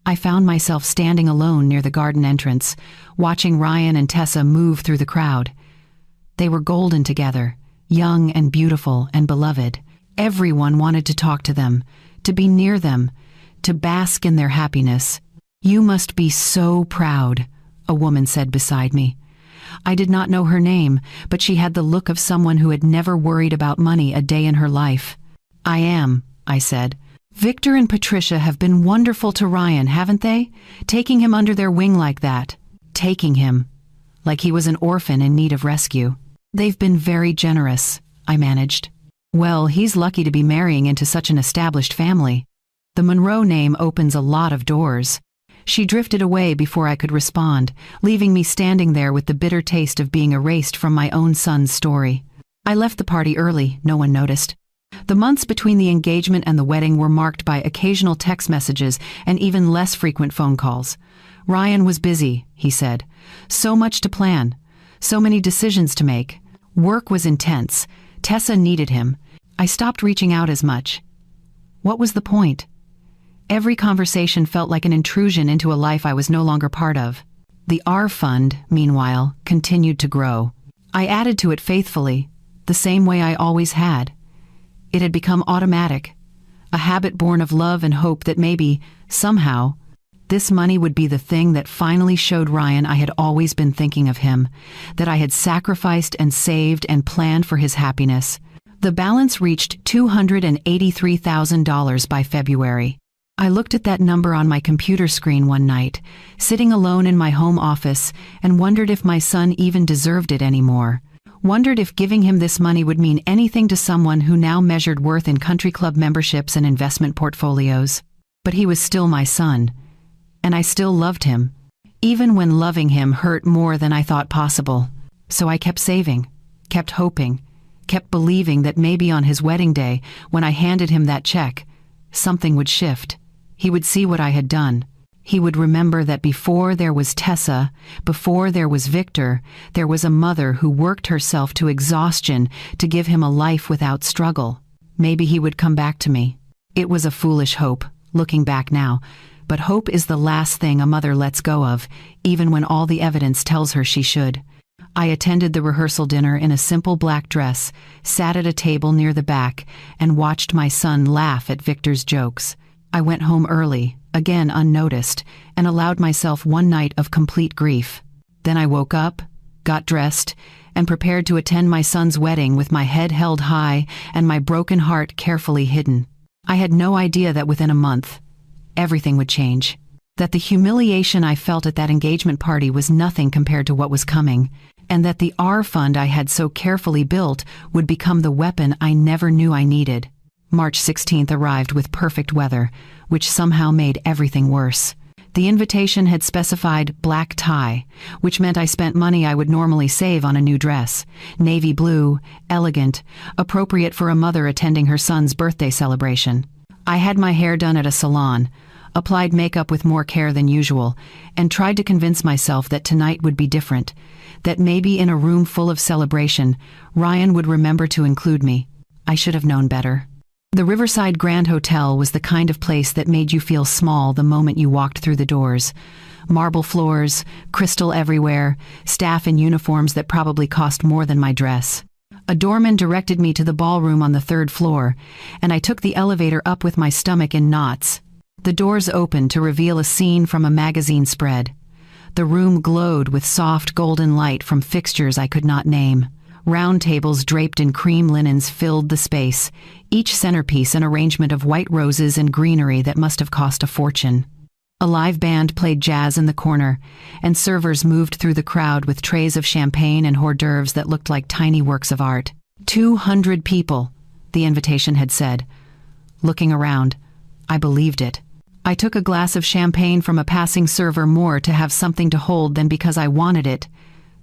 I found myself standing alone near the garden entrance, watching Ryan and Tessa move through the crowd. They were golden together, young and beautiful and beloved. Everyone wanted to talk to them, to be near them, to bask in their happiness. "You must be so proud," a woman said beside me. I did not know her name, but she had the look of someone who had never worried about money a day in her life. "I am," I said. "Victor and Patricia have been wonderful to Ryan, haven't they? Taking him under their wing like that. Taking him. Like he was an orphan in need of rescue. They've been very generous," I managed. "Well, he's lucky to be marrying into such an established family. The Monroe name opens a lot of doors." She drifted away before I could respond, leaving me standing there with the bitter taste of being erased from my own son's story. I left the party early, no one noticed. The months between the engagement and the wedding were marked by occasional text messages and even less frequent phone calls. Ryan was busy, he said. So much to plan. So many decisions to make. Work was intense. Tessa needed him. I stopped reaching out as much. What was the point? Every conversation felt like an intrusion into a life I was no longer part of. The R fund, meanwhile, continued to grow. I added to it faithfully, the same way I always had. It had become automatic, a habit born of love and hope that maybe, somehow, this money would be the thing that finally showed Ryan I had always been thinking of him, that I had sacrificed and saved and planned for his happiness. The balance reached $283,000 by February. I looked at that number on my computer screen one night, sitting alone in my home office, and wondered if my son even deserved it anymore. Wondered if giving him this money would mean anything to someone who now measured worth in country club memberships and investment portfolios. But he was still my son, and I still loved him, even when loving him hurt more than I thought possible. So I kept saving, kept hoping, kept believing that maybe on his wedding day, when I handed him that check, something would shift. He would see what I had done. He would remember that before there was Tessa, before there was Victor, there was a mother who worked herself to exhaustion to give him a life without struggle. Maybe he would come back to me. It was a foolish hope, looking back now, but hope is the last thing a mother lets go of, even when all the evidence tells her she should. I attended the rehearsal dinner in a simple black dress, sat at a table near the back, and watched my son laugh at Victor's jokes. I went home early, again unnoticed, and allowed myself one night of complete grief. Then I woke up, got dressed, and prepared to attend my son's wedding with my head held high and my broken heart carefully hidden. I had no idea that within a month, everything would change. That the humiliation I felt at that engagement party was nothing compared to what was coming, and that the R fund I had so carefully built would become the weapon I never knew I needed. March 16th arrived with perfect weather, which somehow made everything worse. The invitation had specified black tie, which meant I spent money I would normally save on a new dress. Navy blue, elegant, appropriate for a mother attending her son's birthday celebration. I had my hair done at a salon, applied makeup with more care than usual, and tried to convince myself that tonight would be different, that maybe in a room full of celebration, Ryan would remember to include me. I should have known better. The Riverside Grand Hotel was the kind of place that made you feel small the moment you walked through the doors. Marble floors, crystal everywhere, staff in uniforms that probably cost more than my dress. A doorman directed me to the ballroom on the 3rd floor, and I took the elevator up with my stomach in knots. The doors opened to reveal a scene from a magazine spread. The room glowed with soft golden light from fixtures I could not name. Round tables draped in cream linens filled the space, each centerpiece an arrangement of white roses and greenery that must have cost a fortune. A live band played jazz in the corner, and servers moved through the crowd with trays of champagne and hors d'oeuvres that looked like tiny works of art. 200 people, the invitation had said. Looking around, I believed it. I took a glass of champagne from a passing server more to have something to hold than because I wanted it.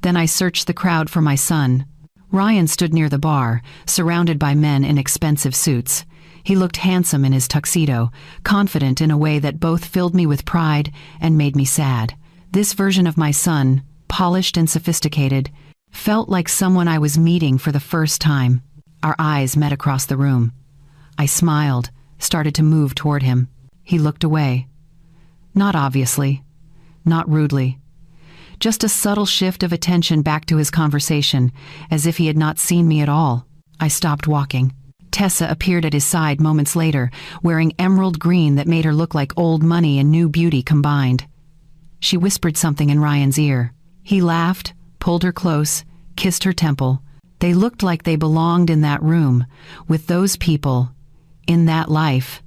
Then I searched the crowd for my son. Ryan stood near the bar, surrounded by men in expensive suits. He looked handsome in his tuxedo, confident in a way that both filled me with pride and made me sad. This version of my son, polished and sophisticated, felt like someone I was meeting for the first time. Our eyes met across the room. I smiled, started to move toward him. He looked away. Not obviously, not rudely. Just a subtle shift of attention back to his conversation, as if he had not seen me at all. I stopped walking. Tessa appeared at his side moments later, wearing emerald green that made her look like old money and new beauty combined. She whispered something in Ryan's ear. He laughed, pulled her close, kissed her temple. They looked like they belonged in that room, with those people, in that life.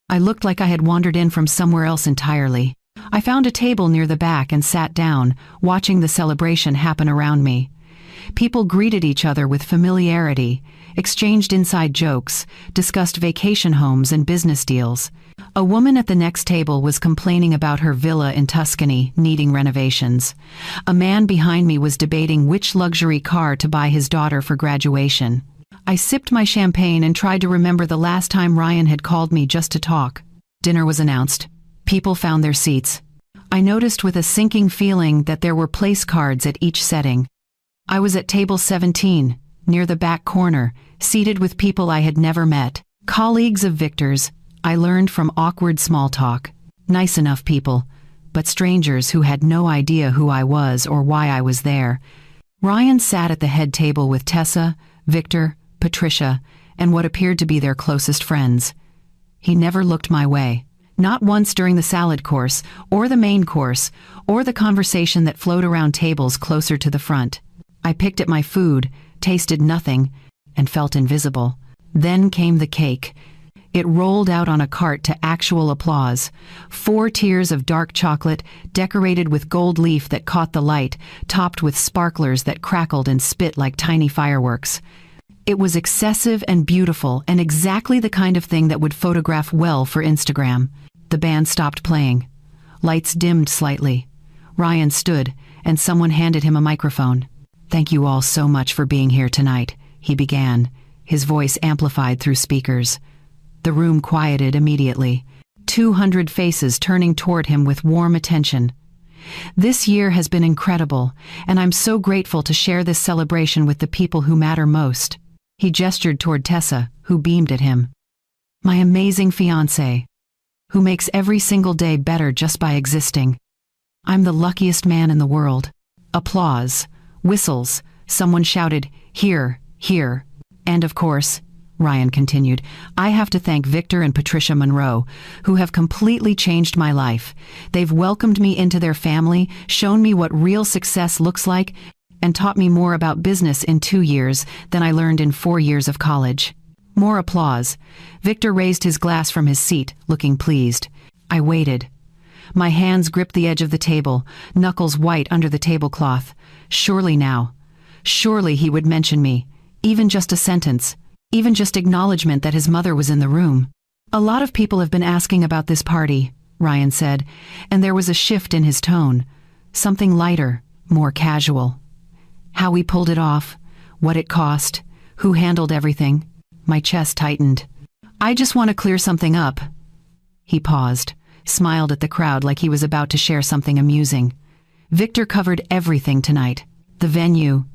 I looked like I had wandered in from somewhere else entirely. I found a table near the back and sat down, watching the celebration happen around me. People greeted each other with familiarity, exchanged inside jokes, discussed vacation homes and business deals. A woman at the next table was complaining about her villa in Tuscany needing renovations. A man behind me was debating which luxury car to buy his daughter for graduation. I sipped my champagne and tried to remember the last time Ryan had called me just to talk. Dinner was announced. People found their seats. I noticed with a sinking feeling that there were place cards at each setting. I was at table 17, near the back corner, seated with people I had never met. Colleagues of Victor's, I learned from awkward small talk. Nice enough people, but strangers who had no idea who I was or why I was there. Ryan sat at the head table with Tessa, Victor, Patricia, and what appeared to be their closest friends. He never looked my way. Not once during the salad course, or the main course, or the conversation that flowed around tables closer to the front. I picked at my food, tasted nothing, and felt invisible. Then came the cake. It rolled out on a cart to actual applause. 4 tiers of dark chocolate, decorated with gold leaf that caught the light, topped with sparklers that crackled and spit like tiny fireworks. It was excessive and beautiful, and exactly the kind of thing that would photograph well for Instagram. The band stopped playing. Lights dimmed slightly. Ryan stood, and someone handed him a microphone. "Thank you all so much for being here tonight," he began, his voice amplified through speakers. The room quieted immediately, 200 faces turning toward him with warm attention. "This year has been incredible, and I'm so grateful to share this celebration with the people who matter most." He gestured toward Tessa, who beamed at him. "My amazing fiancé, who makes every single day better just by existing. I'm the luckiest man in the world." Applause, whistles, someone shouted, "Here, here." "And of course," Ryan continued, "I have to thank Victor and Patricia Monroe, who have completely changed my life. They've welcomed me into their family, shown me what real success looks like, and taught me more about business in 2 years than I learned in 4 years of college." More applause. Victor raised his glass from his seat, looking pleased. I waited. My hands gripped the edge of the table, knuckles white under the tablecloth. Surely now. Surely he would mention me. Even just a sentence. Even just acknowledgement that his mother was in the room. "A lot of people have been asking about this party," Ryan said, and there was a shift in his tone. Something lighter, more casual. How we pulled it off, what it cost, who handled everything. My chest tightened. "I just want to clear something up." He paused, smiled at the crowd like he was about to share something amusing. "Victor covered everything tonight. The venue,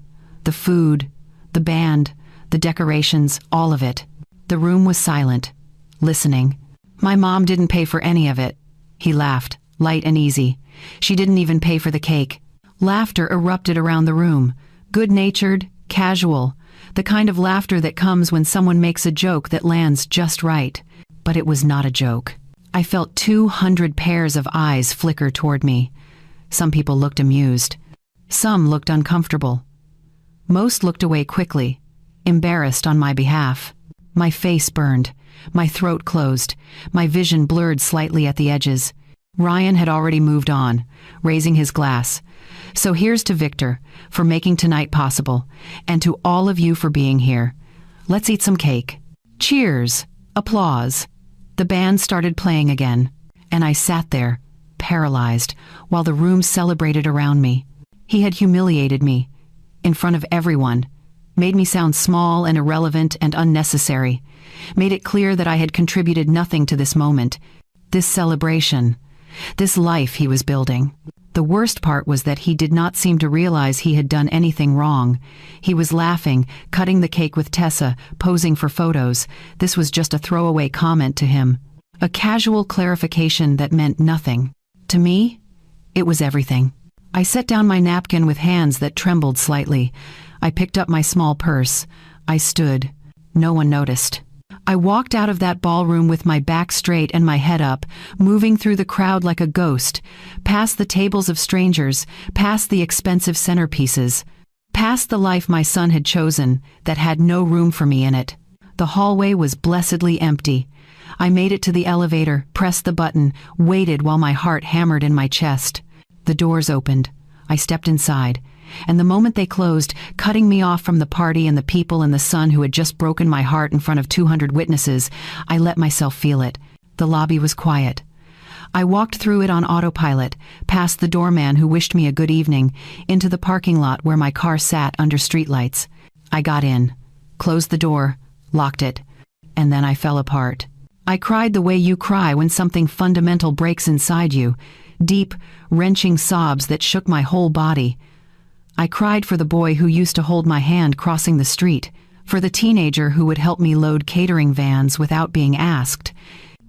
the food, the band, the decorations, all of it." The room was silent, listening. "My mom didn't pay for any of it." He laughed, light and easy. "She didn't even pay for the cake." Laughter erupted around the room, good-natured, casual, the kind of laughter that comes when someone makes a joke that lands just right. But it was not a joke. I felt 200 pairs of eyes flicker toward me. Some people looked amused. Some looked uncomfortable. Most looked away quickly, embarrassed on my behalf. My face burned, my throat closed, my vision blurred slightly at the edges. Ryan had already moved on, raising his glass. "So here's to Victor, for making tonight possible, and to all of you for being here. Let's eat some cake." Cheers, applause. The band started playing again, and I sat there, paralyzed, while the room celebrated around me. He had humiliated me, in front of everyone, made me sound small and irrelevant and unnecessary, made it clear that I had contributed nothing to this moment, this celebration, this life he was building. The worst part was that he did not seem to realize he had done anything wrong. He was laughing, cutting the cake with Tessa, posing for photos. This was just a throwaway comment to him. A casual clarification that meant nothing. To me, it was everything. I set down my napkin with hands that trembled slightly. I picked up my small purse. I stood. No one noticed. I walked out of that ballroom with my back straight and my head up, moving through the crowd like a ghost, past the tables of strangers, past the expensive centerpieces, past the life my son had chosen that had no room for me in it. The hallway was blessedly empty. I made it to the elevator, pressed the button, waited while my heart hammered in my chest. The doors opened. I stepped inside. And the moment they closed, cutting me off from the party and the people and the son who had just broken my heart in front of 200 witnesses, I let myself feel it. The lobby was quiet. I walked through it on autopilot, past the doorman who wished me a good evening, into the parking lot where my car sat under streetlights. I got in. closed the door, locked it, and then I fell apart. I cried the way you cry when something fundamental breaks inside you, deep, wrenching sobs that shook my whole body. I cried for the boy who used to hold my hand crossing the street, for the teenager who would help me load catering vans without being asked,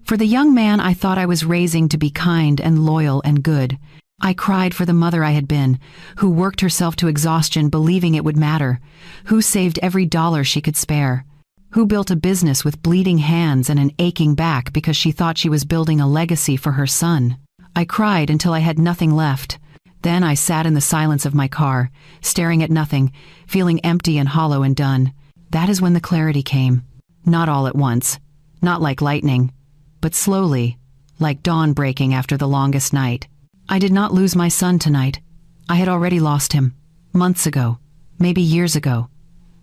for the young man I thought I was raising to be kind and loyal and good. I cried for the mother I had been, who worked herself to exhaustion believing it would matter, who saved every dollar she could spare, who built a business with bleeding hands and an aching back because she thought she was building a legacy for her son. I cried until I had nothing left. Then I sat in the silence of my car, staring at nothing, feeling empty and hollow and done. That is when the clarity came. Not all at once, not like lightning, but slowly, like dawn breaking after the longest night. I did not lose my son tonight. I had already lost him. Months ago, maybe years ago.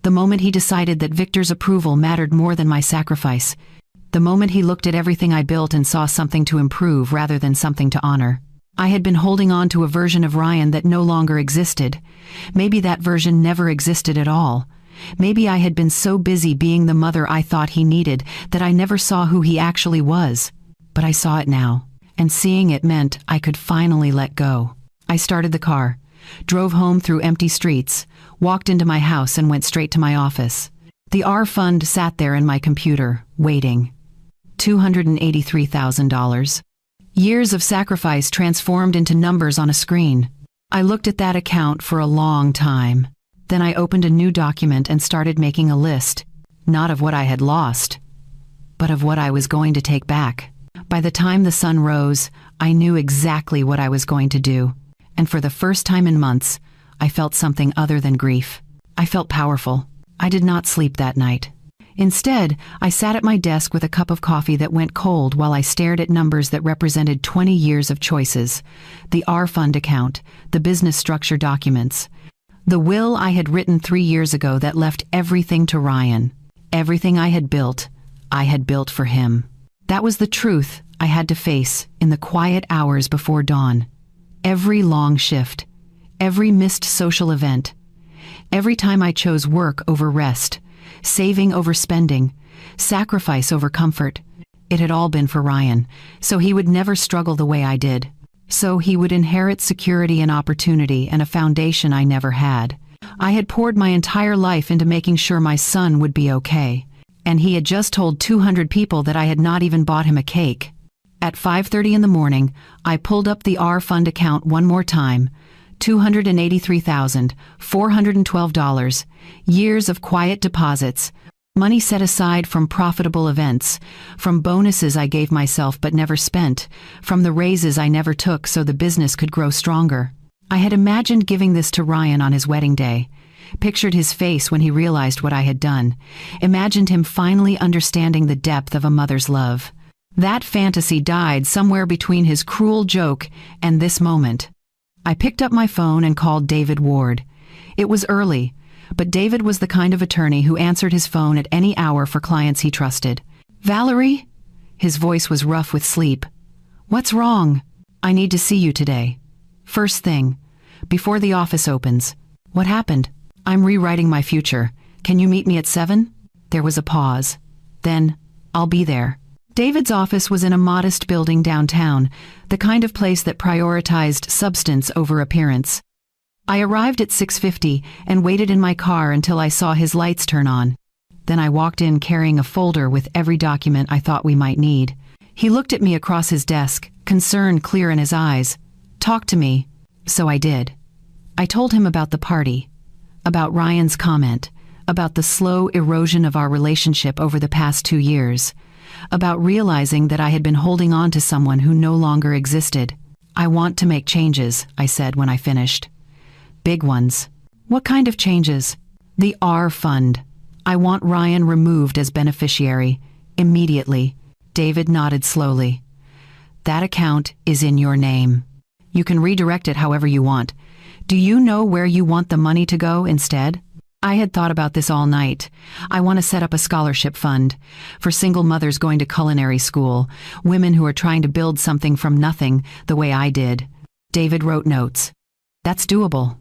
The moment he decided that Victor's approval mattered more than my sacrifice. The moment he looked at everything I built and saw something to improve rather than something to honor. I had been holding on to a version of Ryan that no longer existed. Maybe that version never existed at all. Maybe I had been so busy being the mother I thought he needed that I never saw who he actually was. But I saw it now, and seeing it meant I could finally let go. I started the car, drove home through empty streets, walked into my house and went straight to my office. The R fund sat there in my computer, waiting. $283,000. Years of sacrifice transformed into numbers on a screen. I looked at that account for a long time. Then I opened a new document and started making a list, not of what I had lost, but of what I was going to take back. By the time the sun rose, I knew exactly what I was going to do. And for the first time in months, I felt something other than grief. I felt powerful. I did not sleep that night. Instead, I sat at my desk with a cup of coffee that went cold while I stared at numbers that represented 20 years of choices. The R fund account, the business structure documents, the will I had written 3 years ago that left everything to Ryan. Everything I had built for him. That was the truth I had to face in the quiet hours before dawn. Every long shift, every missed social event, every time I chose work over rest, saving over spending, sacrifice over comfort. It had all been for Ryan, so he would never struggle the way I did. So he would inherit security and opportunity and a foundation I never had. I had poured my entire life into making sure my son would be okay. And he had just told 200 people that I had not even bought him a cake. At 5:30 in the morning, I pulled up the R fund account one more time. $283,412, years of quiet deposits, money set aside from profitable events, from bonuses I gave myself but never spent, from the raises I never took so the business could grow stronger. I had imagined giving this to Ryan on his wedding day, pictured his face when he realized what I had done, imagined him finally understanding the depth of a mother's love. That fantasy died somewhere between his cruel joke and this moment. I picked up my phone and called David Ward. It was early, but David was the kind of attorney who answered his phone at any hour for clients he trusted. "Valerie?" His voice was rough with sleep. "What's wrong?" "I need to see you today. First thing, before the office opens." "What happened?" "I'm rewriting my future. Can you meet me at 7? There was a pause. Then, "I'll be there." David's office was in a modest building downtown, the kind of place that prioritized substance over appearance. I arrived at 6:50 and waited in my car until I saw his lights turn on. Then I walked in carrying a folder with every document I thought we might need. He looked at me across his desk, concern clear in his eyes. "Talk to me." So I did. I told him about the party, about Ryan's comment, about the slow erosion of our relationship over the past 2 years, about realizing that I had been holding on to someone who no longer existed. "I want to make changes," I said when I finished. "Big ones." "What kind of changes?" "The R fund. I want Ryan removed as beneficiary, immediately." David nodded slowly. "That account is in your name. You can redirect it however you want. Do you know where you want the money to go instead?" I had thought about this all night. I want to set up a scholarship fund for single mothers going to culinary school, women who are trying to build something from nothing the way I did. David wrote notes. "That's doable."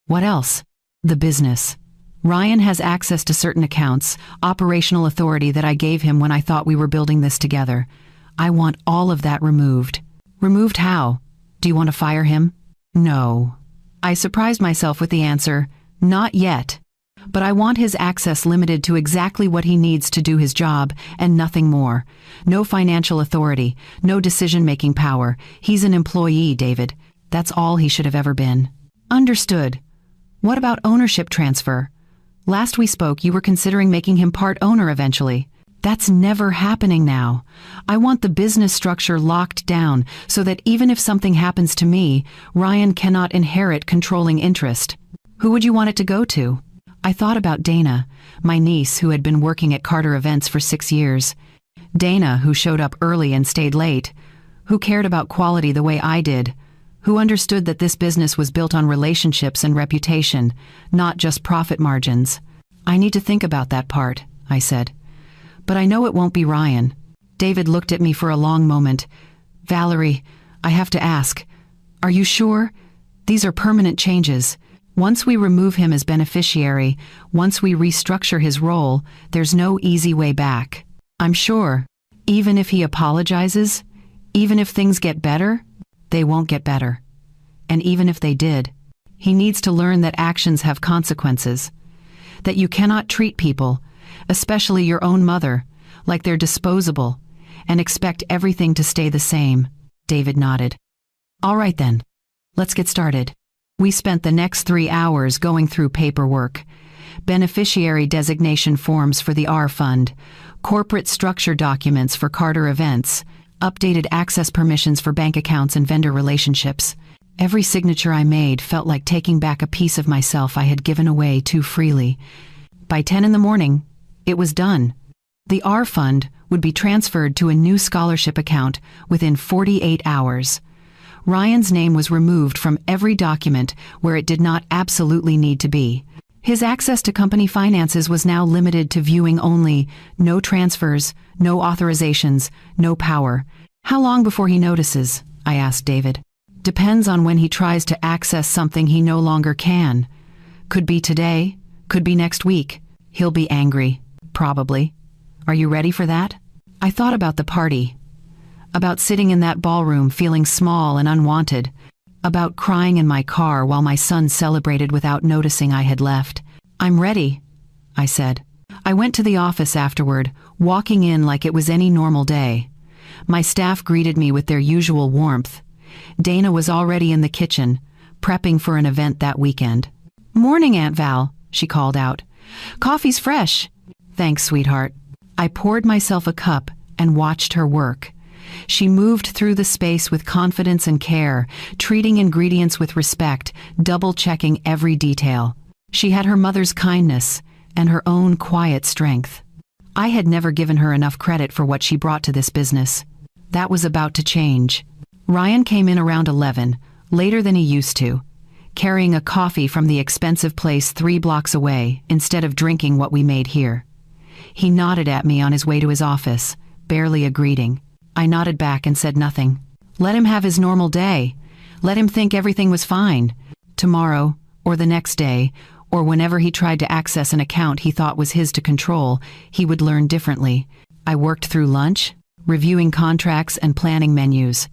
"What else?" "The business. Ryan has access to certain accounts, operational authority that I gave him when I thought we were building this together. I want all of that removed. Removed how? Do you want to fire him? No. I surprised myself with the answer, not yet. But I want his access limited to exactly what he needs to do his job and nothing more. No financial authority, no decision-making power. He's an employee, David. That's all he should have ever been. Understood. What about ownership transfer? Last we spoke, you were considering making him part owner eventually. That's never happening now. I want the business structure locked down so that even if something happens to me, Ryan cannot inherit controlling interest. Who would you want it to go to? I thought about Dana, my niece who had been working at Carter Events for 6 years. Dana, who showed up early and stayed late, who cared about quality the way I did, who understood that this business was built on relationships and reputation, not just profit margins. I need to think about that part, I said. But I know it won't be Ryan. David looked at me for a long moment. Valerie, I have to ask, are you sure? These are permanent changes. Once we remove him as beneficiary, once we restructure his role, there's no easy way back. I'm sure. Even if he apologizes, even if things get better, they won't get better. And even if they did, he needs to learn that actions have consequences. That you cannot treat people, especially your own mother, like they're disposable, and expect everything to stay the same. David nodded. All right then, let's get started. We spent the next 3 hours going through paperwork, beneficiary designation forms for the R Fund, corporate structure documents for Carter Events, updated access permissions for bank accounts and vendor relationships. Every signature I made felt like taking back a piece of myself I had given away too freely. By 10 in the morning, it was done. The R Fund would be transferred to a new scholarship account within 48 hours. Ryan's name was removed from every document where it did not absolutely need to be. His access to company finances was now limited to viewing only, no transfers, no authorizations, no power. How long before he notices? I asked David. Depends on when he tries to access something he no longer can. Could be today, could be next week. He'll be angry, probably. Are you ready for that? I thought about the party. About sitting in that ballroom feeling small and unwanted. About crying in my car while my son celebrated without noticing I had left. I'm ready, I said. I went to the office afterward, walking in like it was any normal day. My staff greeted me with their usual warmth. Dana was already in the kitchen, prepping for an event that weekend. Morning, Aunt Val, she called out. Coffee's fresh. Thanks, sweetheart. I poured myself a cup and watched her work. She moved through the space with confidence and care, treating ingredients with respect, double-checking every detail. She had her mother's kindness and her own quiet strength. I had never given her enough credit for what she brought to this business. That was about to change. Ryan came in around 11, later than he used to, carrying a coffee from the expensive place 3 blocks away instead of drinking what we made here. He nodded at me on his way to his office, barely a greeting. I nodded back and said nothing. Let him have his normal day. Let him think everything was fine. Tomorrow, or the next day, or whenever he tried to access an account he thought was his to control, he would learn differently. I worked through lunch, reviewing contracts and planning menus.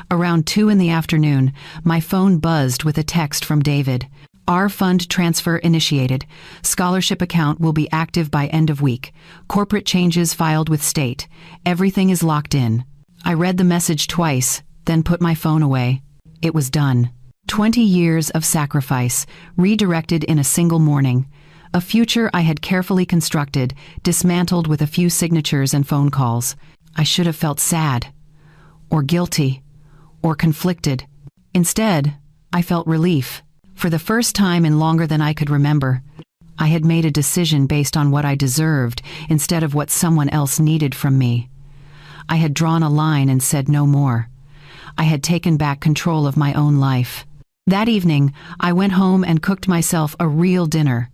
Around 2 in the afternoon, my phone buzzed with a text from David. Our fund transfer initiated. Scholarship account will be active by end of week. Corporate changes filed with state. Everything is locked in. I read the message twice, then put my phone away. It was done. 20 years of sacrifice, redirected in a single morning. A future I had carefully constructed, dismantled with a few signatures and phone calls. I should have felt sad, or guilty, or conflicted. Instead, I felt relief. For the first time in longer than I could remember, I had made a decision based on what I deserved instead of what someone else needed from me. I had drawn a line and said no more. I had taken back control of my own life. That evening, I went home and cooked myself a real dinner.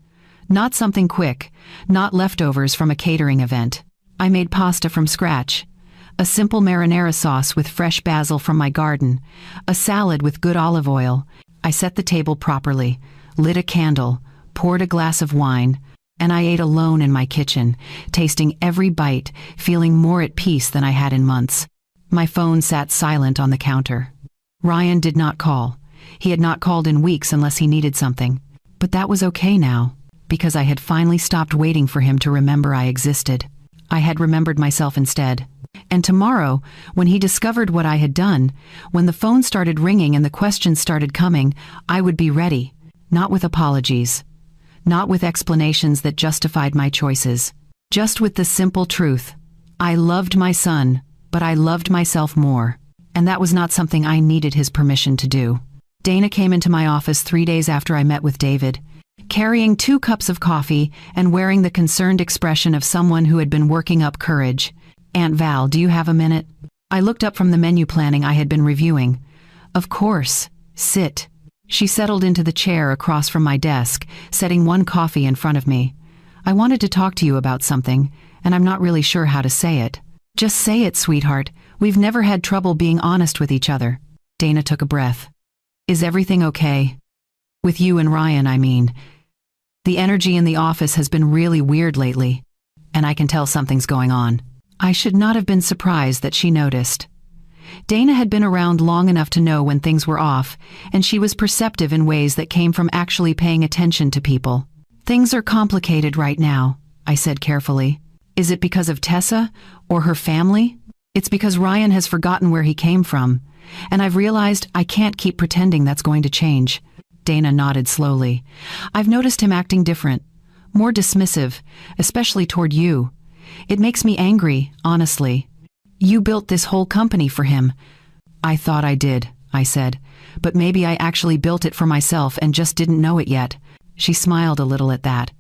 Not something quick, not leftovers from a catering event. I made pasta from scratch. A simple marinara sauce with fresh basil from my garden. A salad with good olive oil. I set the table properly, lit a candle, poured a glass of wine, and I ate alone in my kitchen, tasting every bite, feeling more at peace than I had in months. My phone sat silent on the counter. Ryan did not call. He had not called in weeks unless he needed something. But that was okay now, because I had finally stopped waiting for him to remember I existed. I had remembered myself instead. And tomorrow, when he discovered what I had done, when the phone started ringing and the questions started coming, I would be ready, not with apologies, not with explanations that justified my choices, just with the simple truth. I loved my son, but I loved myself more, and that was not something I needed his permission to do. Dana came into my office 3 days after I met with David, carrying 2 cups of coffee and wearing the concerned expression of someone who had been working up courage. "Aunt Val, do you have a minute?" I looked up from the menu planning I had been reviewing. "Of course. Sit." She settled into the chair across from my desk, setting 1 coffee in front of me. "I wanted to talk to you about something, and I'm not really sure how to say it." "Just say it, sweetheart. We've never had trouble being honest with each other." Dana took a breath. "Is everything okay? With you and Ryan, I mean. The energy in the office has been really weird lately, and I can tell something's going on." I should not have been surprised that she noticed. Dana had been around long enough to know when things were off, and she was perceptive in ways that came from actually paying attention to people. "Things are complicated right now," I said carefully. "Is it because of Tessa or her family?" "It's because Ryan has forgotten where he came from, and I've realized I can't keep pretending that's going to change." Dana nodded slowly. "I've noticed him acting different, more dismissive, especially toward you. It makes me angry, honestly. You built this whole company for him." "I thought I did," I said, "but maybe I actually built it for myself and just didn't know it yet." She smiled a little at that.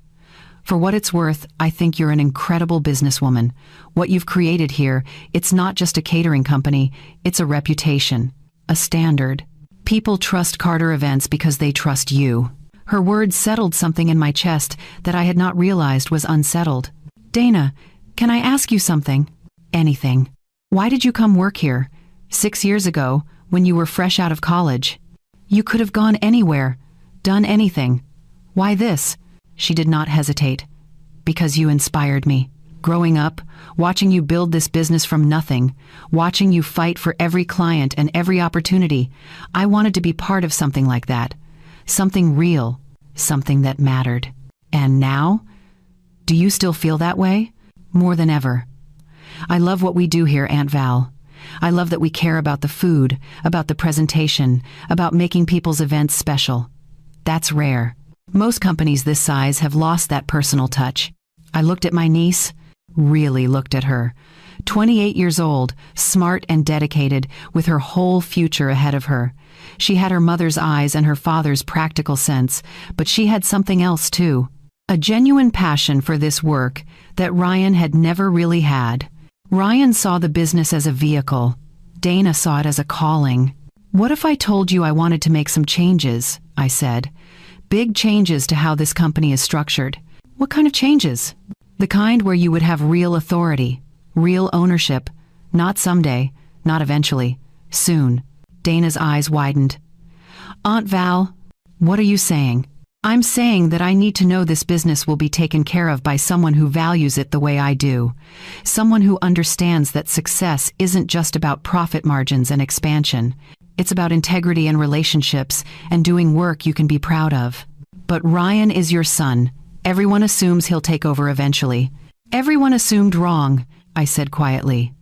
"For what it's worth, I think you're an incredible businesswoman. What you've created here, it's not just a catering company, it's a reputation, a standard. People trust Carter Events because they trust you." Her words settled something in my chest that I had not realized was unsettled. "Dana, can I ask you something?" "Anything." "Why did you come work here? 6 years ago, when you were fresh out of college. You could have gone anywhere, done anything. Why this?" She did not hesitate. "Because you inspired me. Growing up, watching you build this business from nothing, watching you fight for every client and every opportunity, I wanted to be part of something like that. Something real, something that mattered. And now? Do you still feel that way? More than ever. I love what we do here, Aunt Val. I love that we care about the food, about the presentation, about making people's events special. That's rare. Most companies this size have lost that personal touch." I looked at my niece, really looked at her. 28 years old, smart and dedicated, with her whole future ahead of her. She had her mother's eyes and her father's practical sense, but she had something else too. A genuine passion for this work that Ryan had never really had. Ryan saw the business as a vehicle. Dana saw it as a calling. "What if I told you I wanted to make some changes?" I said. "Big changes to how this company is structured." "What kind of changes?" "The kind where you would have real authority, real ownership, not someday, not eventually, soon." Dana's eyes widened. "Aunt Val, what are you saying?" "I'm saying that I need to know this business will be taken care of by someone who values it the way I do. Someone who understands that success isn't just about profit margins and expansion. It's about integrity and relationships and doing work you can be proud of." "But Ryan is your son. Everyone assumes he'll take over eventually." "Everyone assumed wrong," I said quietly.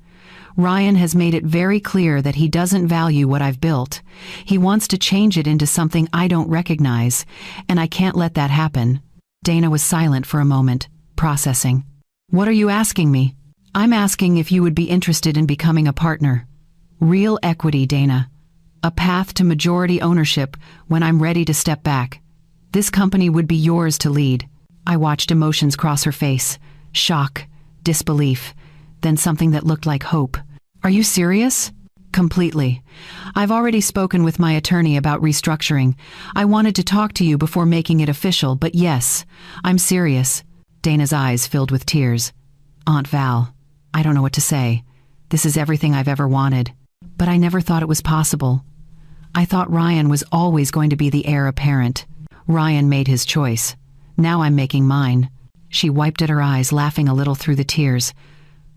"Ryan has made it very clear that he doesn't value what I've built. He wants to change it into something I don't recognize, and I can't let that happen." Dana was silent for a moment, processing. "What are you asking me?" "I'm asking if you would be interested in becoming a partner. Real equity, Dana. A path to majority ownership when I'm ready to step back. This company would be yours to lead." I watched emotions cross her face. Shock, disbelief, then something that looked like hope. "Are you serious?" "Completely. I've already spoken with my attorney about restructuring. I wanted to talk to you before making it official, but yes, I'm serious." Dana's eyes filled with tears. "Aunt Val, I don't know what to say. This is everything I've ever wanted. But I never thought it was possible. I thought Ryan was always going to be the heir apparent. Ryan made his choice. Now I'm making mine." She wiped at her eyes, laughing a little through the tears.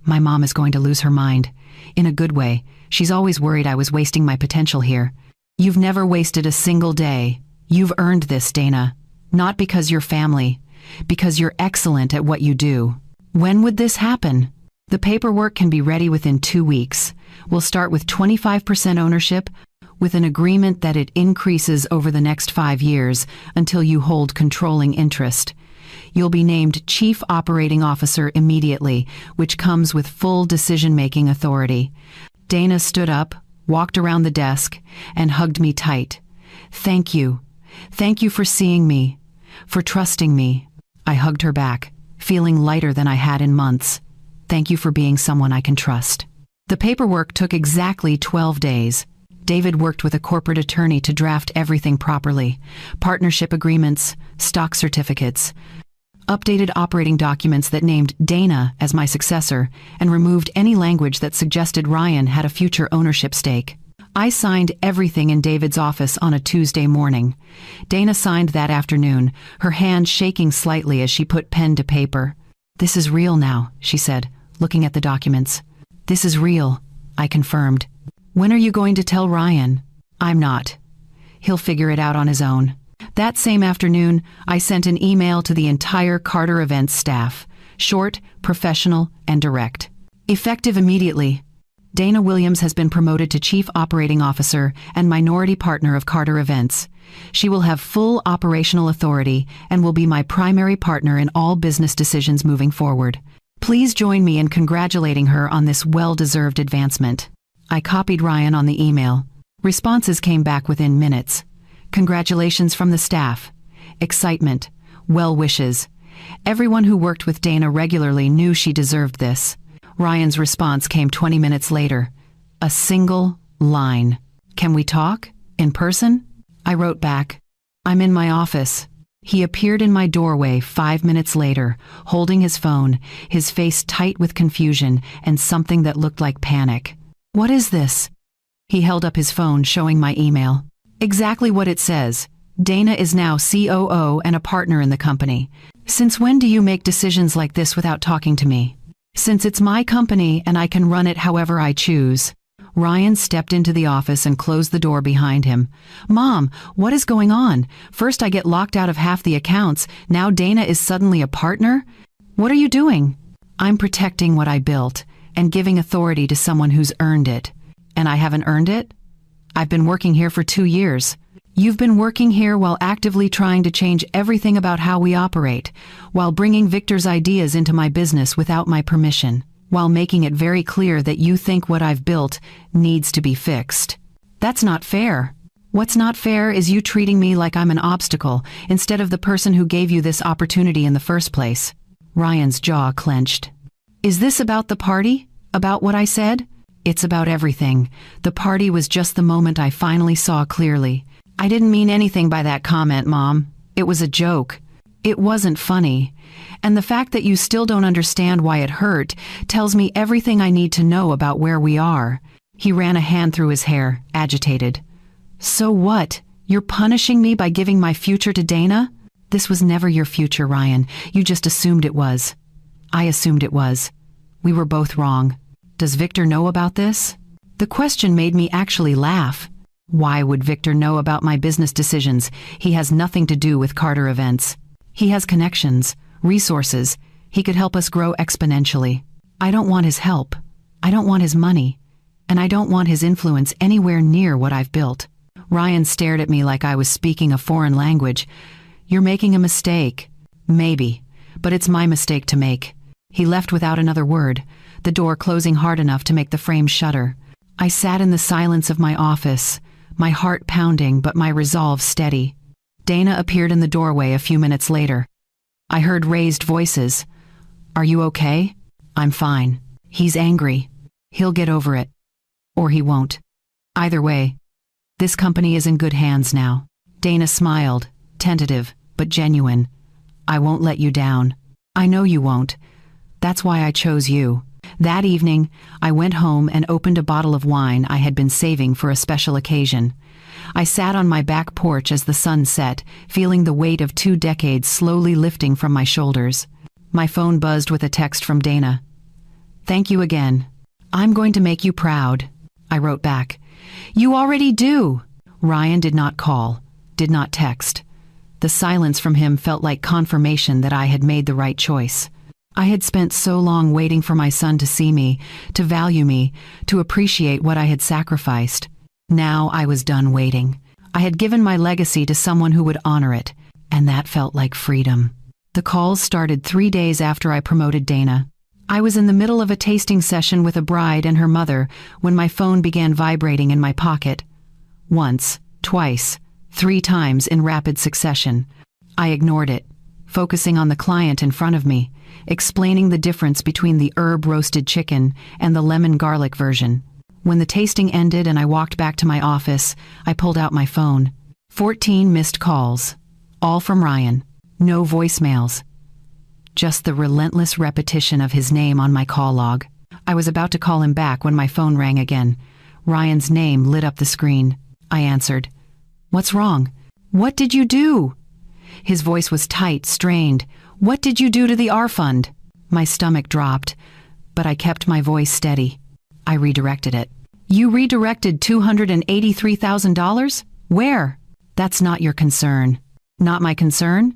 "My mom is going to lose her mind. In a good way. She's always worried I was wasting my potential here." "You've never wasted a single day. You've earned this, Dana. Not because you're family. Because you're excellent at what you do." "When would this happen?" "The paperwork can be ready within 2 weeks. We'll start with 25% ownership, with an agreement that it increases over the next 5 years until you hold controlling interest. You'll be named Chief Operating Officer immediately, which comes with full decision-making authority." Dana stood up, walked around the desk, and hugged me tight. "Thank you. Thank you for seeing me, for trusting me." I hugged her back, feeling lighter than I had in months. "Thank you for being someone I can trust." The paperwork took exactly 12 days. David worked with a corporate attorney to draft everything properly: partnership agreements, stock certificates, updated operating documents that named Dana as my successor, and removed any language that suggested Ryan had a future ownership stake. I signed everything in David's office on a Tuesday morning. Dana signed that afternoon, her hand shaking slightly as she put pen to paper. "This is real now," she said, looking at the documents. "This is real," I confirmed. "When are you going to tell Ryan?" "I'm not. He'll figure it out on his own." That same afternoon, I sent an email to the entire Carter Events staff. Short, professional, and direct. Effective immediately. Dana Williams has been promoted to Chief Operating Officer and minority partner of Carter Events. She will have full operational authority and will be my primary partner in all business decisions moving forward. Please join me in congratulating her on this well-deserved advancement. I copied Ryan on the email. Responses came back within minutes. Congratulations from the staff. Excitement. Well wishes. Everyone who worked with Dana regularly knew she deserved this. Ryan's response came 20 minutes later. A single line. "Can we talk? In person?" I wrote back, "I'm in my office." He appeared in my doorway 5 minutes later, holding his phone, his face tight with confusion and something that looked like panic. "What is this?" He held up his phone, showing my email. Exactly what it says. Dana is now COO and a partner in the company. "Since when do you make decisions like this without talking to me?" "Since it's my company and I can run it however I choose." Ryan stepped into the office and closed the door behind him. "Mom, what is going on? First I get locked out of half the accounts, now Dana is suddenly a partner? What are you doing?" "I'm protecting what I built and giving authority to someone who's earned it." "And I haven't earned it?" "I've been working here for 2 years. You've been working here while actively trying to change everything about how we operate, while bringing Victor's ideas into my business without my permission, while making it very clear that you think what I've built needs to be fixed. That's not fair. What's not fair is you treating me like I'm an obstacle instead of the person who gave you this opportunity in the first place." Ryan's jaw clenched. "Is this about the party? About what I said?" "It's about everything. The party was just the moment I finally saw clearly. I didn't mean anything by that comment, Mom. It was a joke. It wasn't funny. And the fact that you still don't understand why it hurt tells me everything I need to know about where we are." He ran a hand through his hair, agitated. "So what? You're punishing me by giving my future to Dana?" "This was never your future, Ryan. You just assumed it was." "I assumed it was. We were both wrong. Does Victor know about this?" The question made me actually laugh. Why would Victor know about my business decisions? He has nothing to do with Carter Events. He has connections, resources. He could help us grow exponentially. I don't want his help. I don't want his money. And I don't want his influence anywhere near what I've built. Ryan stared at me like I was speaking a foreign language. "You're making a mistake." "Maybe, but it's my mistake to make." He left without another word, the door closing hard enough to make the frame shudder. I sat in the silence of my office, my heart pounding but my resolve steady. Dana appeared in the doorway a few minutes later. I heard raised voices. "Are you okay?" "I'm fine." "He's angry. He'll get over it. Or he won't. Either way, this company is in good hands now." Dana smiled, tentative but genuine. "I won't let you down. I know you won't. That's why I chose you." That evening, I went home and opened a bottle of wine I had been saving for a special occasion. I sat on my back porch as the sun set, feeling the weight of 2 decades slowly lifting from my shoulders. My phone buzzed with a text from Dana. "Thank you again. I'm going to make you proud," I wrote back. "You already do." Ryan did not call, did not text. The silence from him felt like confirmation that I had made the right choice. I had spent so long waiting for my son to see me, to value me, to appreciate what I had sacrificed. Now I was done waiting. I had given my legacy to someone who would honor it, and that felt like freedom. The calls started 3 days after I promoted Dana. I was in the middle of a tasting session with a bride and her mother when my phone began vibrating in my pocket. Once, twice, 3 times in rapid succession. I ignored it, focusing on the client in front of me, explaining the difference between the herb-roasted chicken and the lemon-garlic version. When the tasting ended and I walked back to my office, I pulled out my phone. 14 missed calls, all from Ryan. No voicemails. Just the relentless repetition of his name on my call log. I was about to call him back when my phone rang again. Ryan's name lit up the screen. I answered. "What's wrong? What did you do?" His voice was tight, strained. "What did you do to the R fund?" My stomach dropped, but I kept my voice steady. I redirected it. "You redirected $283,000? Where?" "That's not your concern." "Not my concern?"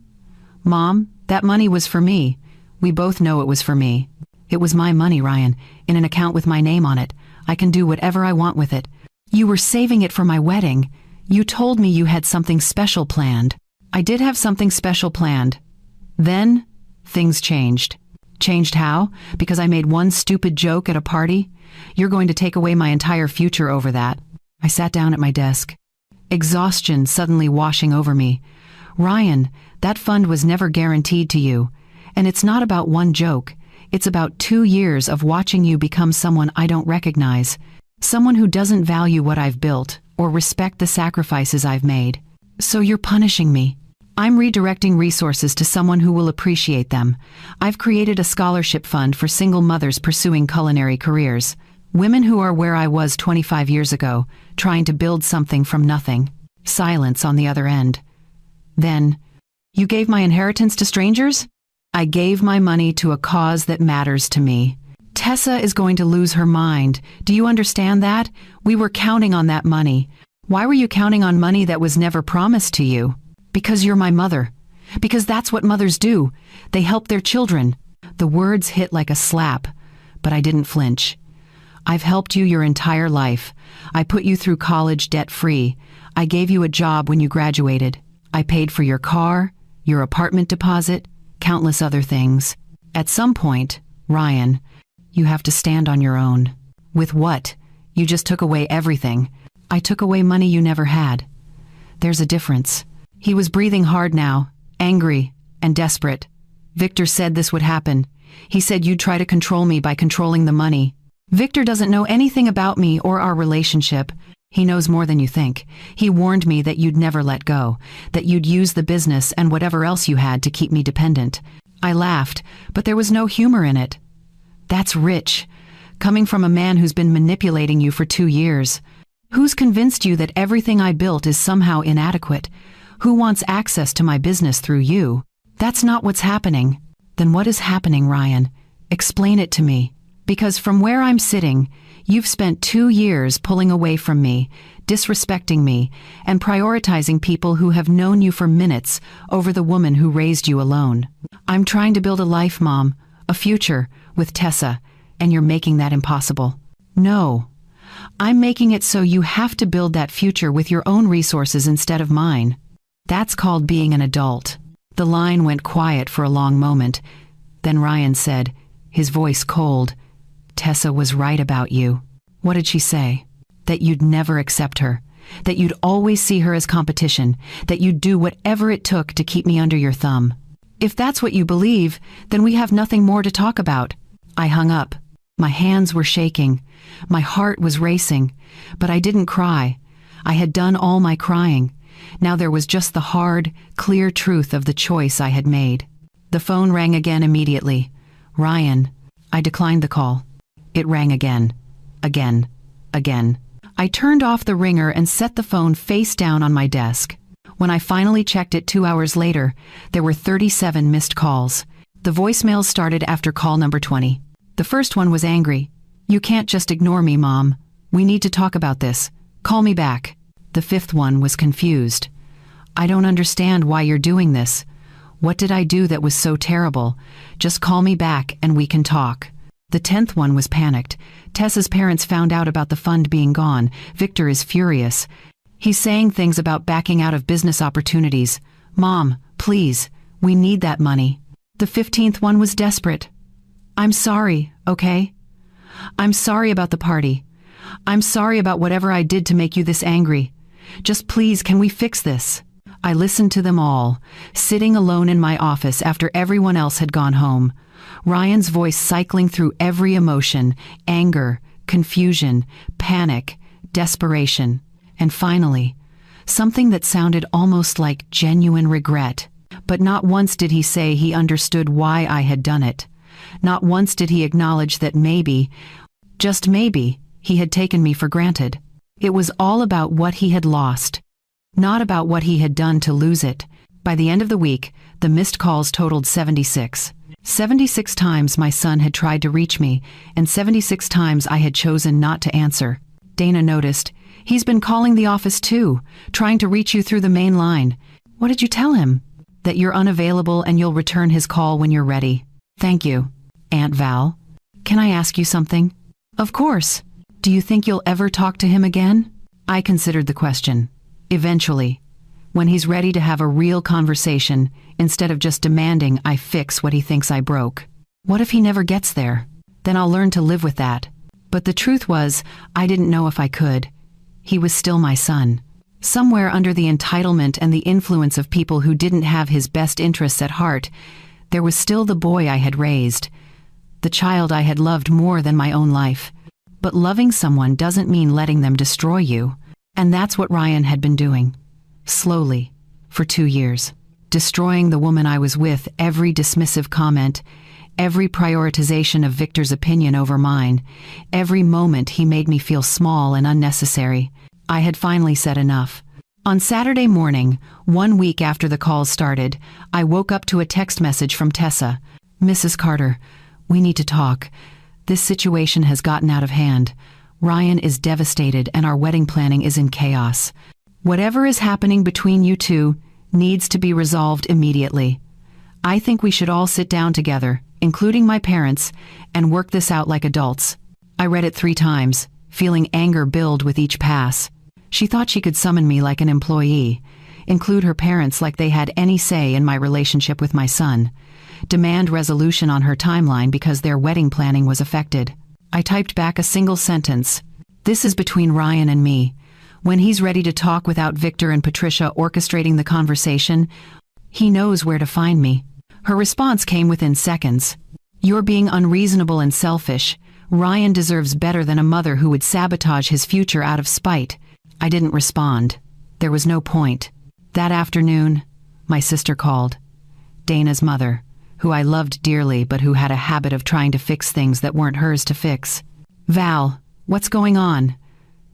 "Mom, that money was for me. We both know it was for me." "It was my money, Ryan, in an account with my name on it. I can do whatever I want with it." "You were saving it for my wedding. You told me you had something special planned." "I did have something special planned. Then, things changed." "Changed how? Because I made one stupid joke at a party? You're going to take away my entire future over that." I sat down at my desk. Exhaustion suddenly washing over me. "Ryan, that fund was never guaranteed to you. And it's not about one joke. It's about 2 years of watching you become someone I don't recognize. Someone who doesn't value what I've built or respect the sacrifices I've made. So you're punishing me. I'm redirecting resources to someone who will appreciate them. I've created a scholarship fund for single mothers pursuing culinary careers. Women who are where I was 25 years ago, trying to build something from nothing." Silence on the other end. Then, "You gave my inheritance to strangers?" "I gave my money to a cause that matters to me. Tessa is going to lose her mind. Do you understand that? We were counting on that money. Why were you counting on money that was never promised to you?" "Because you're my mother. Because that's what mothers do. They help their children." The words hit like a slap, but I didn't flinch. "I've helped you your entire life. I put you through college debt-free. I gave you a job when you graduated. I paid for your car, your apartment deposit, countless other things. At some point, Ryan, you have to stand on your own." "With what? You just took away everything." "I took away money you never had. There's a difference." He was breathing hard now, angry and desperate. "Victor said this would happen. He said you'd try to control me by controlling the money. Victor doesn't know anything about me or our relationship. He knows more than you think. He warned me that you'd never let go, that you'd use the business and whatever else you had to keep me dependent." I laughed, but there was no humor in it. "That's rich, coming from a man who's been manipulating you for 2 years. Who's convinced you that everything I built is somehow inadequate? Who wants access to my business through you? That's not what's happening." "Then what is happening, Ryan? Explain it to me. Because from where I'm sitting, you've spent 2 years pulling away from me, disrespecting me, and prioritizing people who have known you for minutes over the woman who raised you alone. I'm trying to build a life, Mom, a future, with Tessa, and you're making that impossible." "No. I'm making it so you have to build that future with your own resources instead of mine. That's called being an adult." The line went quiet for a long moment. Then Ryan said, his voice cold, "Tessa was right about you." "What did she say?" "That you'd never accept her. That you'd always see her as competition. That you'd do whatever it took to keep me under your thumb." "If that's what you believe, then we have nothing more to talk about." I hung up. My hands were shaking. My heart was racing. But I didn't cry. I had done all my crying. Now there was just the hard, clear truth of the choice I had made. The phone rang again immediately. "Ryan." I declined the call. It rang again. Again. I turned off the ringer and set the phone face down on my desk. When I finally checked it 2 hours later, there were 37 missed calls. The voicemails started after call number 20. The first one was angry. "You can't just ignore me, Mom. We need to talk about this. Call me back." The fifth one was confused. "I don't understand why you're doing this. What did I do that was so terrible? Just call me back and we can talk." The 10th one was panicked. "Tessa's parents found out about the fund being gone. Victor is furious. He's saying things about backing out of business opportunities. Mom, please, we need that money." The 15th one was desperate. "I'm sorry, okay? I'm sorry about the party. I'm sorry about whatever I did to make you this angry. Just please, can we fix this?" I listened to them all, sitting alone in my office after everyone else had gone home. Ryan's voice cycling through every emotion: anger, confusion, panic, desperation, and finally, something that sounded almost like genuine regret. But not once did he say he understood why I had done it. Not once did he acknowledge that maybe, just maybe, he had taken me for granted. It was all about what he had lost, not about what he had done to lose it. By the end of the week, the missed calls totaled 76. 76 times my son had tried to reach me, and 76 times I had chosen not to answer. Dana noticed. "He's been calling the office too, trying to reach you through the main line." "What did you tell him?" "That you're unavailable and you'll return his call when you're ready." "Thank you." "Aunt Val, can I ask you something?" "Of course. Do you think you'll ever talk to him again?" I considered the question. "Eventually. When he's ready to have a real conversation, instead of just demanding I fix what he thinks I broke." "What if he never gets there?" "Then I'll learn to live with that." But the truth was, I didn't know if I could. He was still my son. Somewhere under the entitlement and the influence of people who didn't have his best interests at heart, there was still the boy I had raised, the child I had loved more than my own life. But loving someone doesn't mean letting them destroy you. And that's what Ryan had been doing. Slowly, for 2 years. Destroying the woman I was with, every dismissive comment, every prioritization of Victor's opinion over mine, every moment he made me feel small and unnecessary. I had finally said enough. On Saturday morning, 1 week after the calls started, I woke up to a text message from Tessa. "Mrs. Carter, we need to talk. This situation has gotten out of hand. Ryan is devastated and our wedding planning is in chaos. Whatever is happening between you two needs to be resolved immediately. I think we should all sit down together, including my parents, and work this out like adults." I read it 3 times, feeling anger build with each pass. She thought she could summon me like an employee, include her parents like they had any say in my relationship with my son, demand resolution on her timeline because their wedding planning was affected. I typed back a single sentence. "This is between Ryan and me. When he's ready to talk without Victor and Patricia orchestrating the conversation, he knows where to find me." Her response came within seconds. "You're being unreasonable and selfish. Ryan deserves better than a mother who would sabotage his future out of spite." I didn't respond. There was no point. That afternoon, my sister called. Dana's mother, who I loved dearly but who had a habit of trying to fix things that weren't hers to fix. "Val, what's going on?"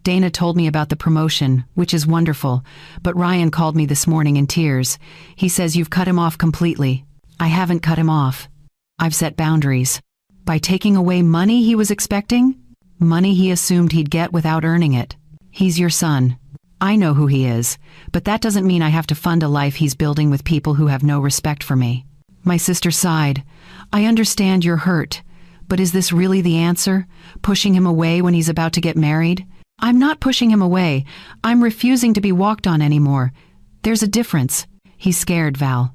Dana told me about the promotion, which is wonderful, but Ryan called me this morning in tears. He says you've cut him off completely. I haven't cut him off. I've set boundaries. By taking away money he was expecting? Money he assumed he'd get without earning it. He's your son. I know who he is, but that doesn't mean I have to fund a life he's building with people who have no respect for me. My sister sighed. "I understand you're hurt, but is this really the answer? Pushing him away when he's about to get married?" "I'm not pushing him away. I'm refusing to be walked on anymore. There's a difference." He's scared, Val.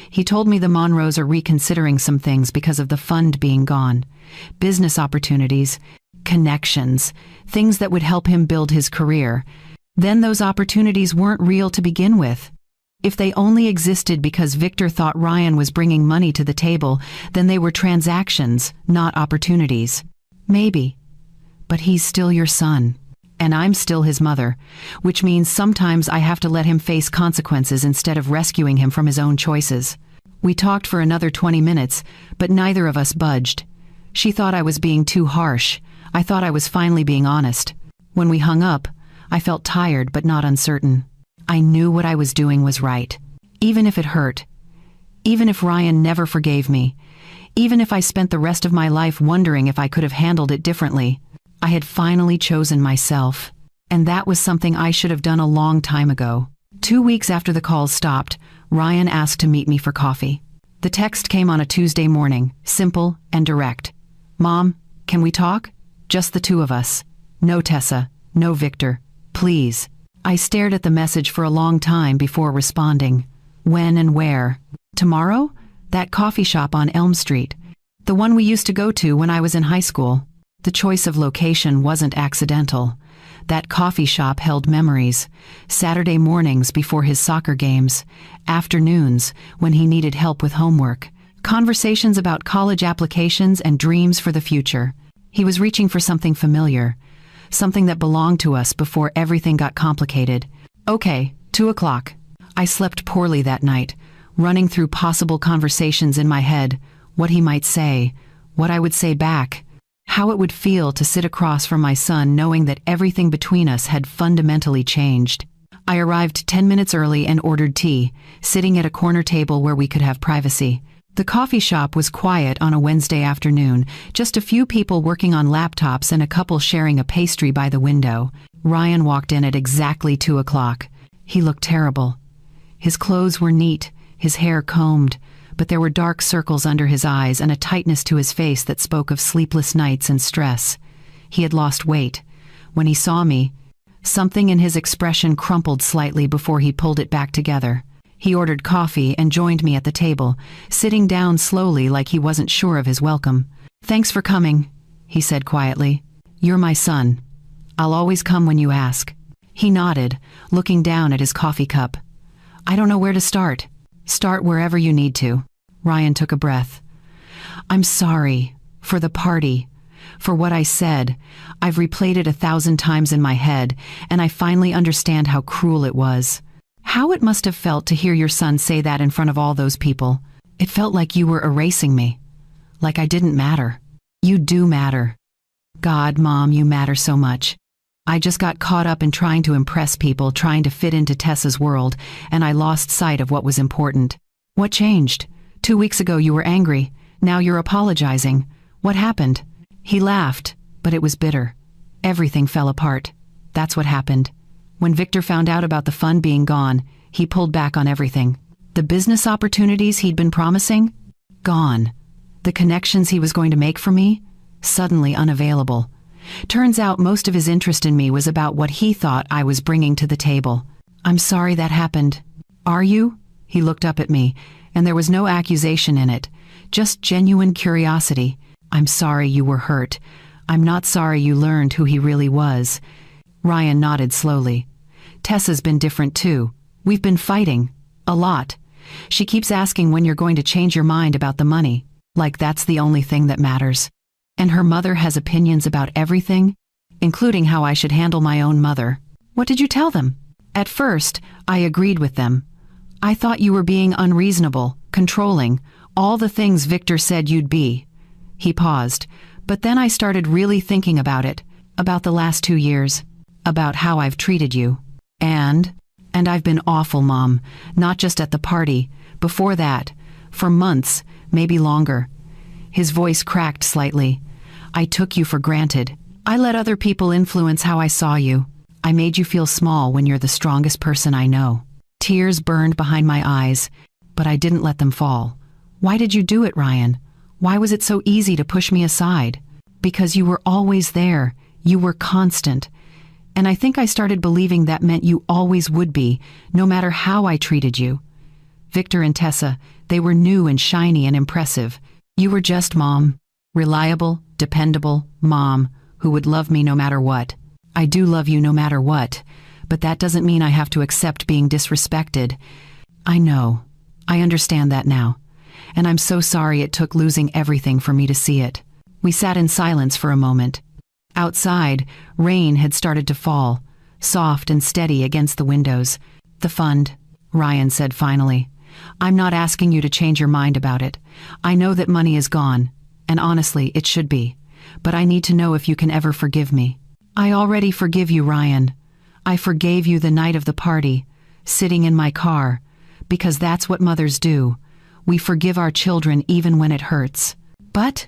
He told me the Monroes are reconsidering some things because of the fund being gone. Business opportunities, connections, things that would help him build his career. Then those opportunities weren't real to begin with. If they only existed because Victor thought Ryan was bringing money to the table, then they were transactions, not opportunities. Maybe. But he's still your son. And I'm still his mother, which means sometimes I have to let him face consequences instead of rescuing him from his own choices. We talked for another 20 minutes, but neither of us budged. She thought I was being too harsh. I thought I was finally being honest. When we hung up, I felt tired but not uncertain. I knew what I was doing was right. Even if it hurt. Even if Ryan never forgave me. Even if I spent the rest of my life wondering if I could have handled it differently. I had finally chosen myself. And that was something I should have done a long time ago. 2 weeks after the calls stopped, Ryan asked to meet me for coffee. The text came on a Tuesday morning, simple and direct. "Mom, can we talk? Just the two of us. No Tessa, no Victor. Please." I stared at the message for a long time before responding. When and where? Tomorrow? That coffee shop on Elm Street. The one we used to go to when I was in high school. The choice of location wasn't accidental. That coffee shop held memories. Saturday mornings before his soccer games. Afternoons when he needed help with homework. Conversations about college applications and dreams for the future. He was reaching for something familiar. Something that belonged to us before everything got complicated. Okay, 2 o'clock. I slept poorly that night, running through possible conversations in my head, what he might say, what I would say back, how it would feel to sit across from my son knowing that everything between us had fundamentally changed. I arrived 10 minutes early and ordered tea, sitting at a corner table where we could have privacy. The coffee shop was quiet on a Wednesday afternoon, just a few people working on laptops and a couple sharing a pastry by the window. Ryan walked in at exactly 2 o'clock. He looked terrible. His clothes were neat, his hair combed, but there were dark circles under his eyes and a tightness to his face that spoke of sleepless nights and stress. He had lost weight. When he saw me, something in his expression crumpled slightly before he pulled it back together. He ordered coffee and joined me at the table, sitting down slowly like he wasn't sure of his welcome. "Thanks for coming," he said quietly. "You're my son. I'll always come when you ask." He nodded, looking down at his coffee cup. "I don't know where to start." "Start wherever you need to." Ryan took a breath. "I'm sorry. For the party. For what I said. I've replayed it 1,000 times in my head, and I finally understand how cruel it was. How it must have felt to hear your son say that in front of all those people. It felt like you were erasing me. Like I didn't matter. You do matter. God, Mom, you matter so much. I just got caught up in trying to impress people, trying to fit into Tessa's world, and I lost sight of what was important. What changed? 2 weeks ago you were angry. Now you're apologizing. What happened?" He laughed, but it was bitter. Everything fell apart. That's what happened. When Victor found out about the fund being gone, he pulled back on everything. The business opportunities he'd been promising? Gone. The connections he was going to make for me? Suddenly unavailable. Turns out most of his interest in me was about what he thought I was bringing to the table. "I'm sorry that happened." "Are you?" He looked up at me, and there was no accusation in it, just genuine curiosity. "I'm sorry you were hurt. I'm not sorry you learned who he really was." Ryan nodded slowly. "Tessa's been different too. We've been fighting. A lot. She keeps asking when you're going to change your mind about the money, like that's the only thing that matters. And her mother has opinions about everything, including how I should handle my own mother." "What did you tell them?" "At first, I agreed with them. I thought you were being unreasonable, controlling, all the things Victor said you'd be." He paused, but then I started really thinking about it, about the last 2 years, about how I've treated you. And I've been awful, Mom, not just at the party, before that, for months, maybe longer. His voice cracked slightly. "I took you for granted. I let other people influence how I saw you. I made you feel small when you're the strongest person I know." Tears burned behind my eyes, but I didn't let them fall. "Why did you do it, Ryan? Why was it so easy to push me aside?" "Because you were always there. You were constant. And I think I started believing that meant you always would be, no matter how I treated you. Victor and Tessa, they were new and shiny and impressive. You were just Mom. Reliable, dependable Mom, who would love me no matter what. I do love you no matter what, but that doesn't mean I have to accept being disrespected. I know. I understand that now. And I'm so sorry it took losing everything for me to see it." We sat in silence for a moment. Outside, rain had started to fall, soft and steady against the windows. "The fund," Ryan said finally. "I'm not asking you to change your mind about it. I know that money is gone, and honestly, it should be. But I need to know if you can ever forgive me." I already forgive you, Ryan. I forgave you the night of the party, sitting in my car, because that's what mothers do. We forgive our children even when it hurts. But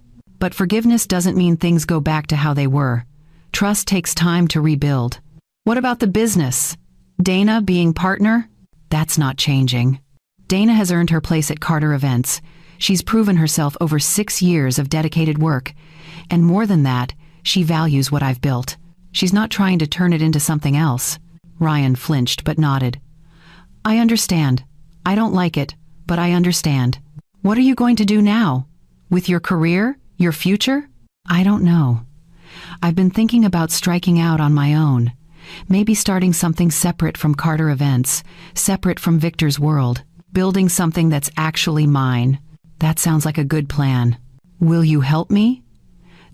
forgiveness doesn't mean things go back to how they were. Trust takes time to rebuild. What about the business? Dana being partner? That's not changing. Dana has earned her place at Carter Events. She's proven herself over 6 years of dedicated work. And more than that, she values what I've built. She's not trying to turn it into something else. Ryan flinched but nodded. I understand. I don't like it, but I understand. What are you going to do now? With your career? Your future? I don't know. I've been thinking about striking out on my own. Maybe starting something separate from Carter Events, separate from Victor's world. Building something that's actually mine. That sounds like a good plan. Will you help me?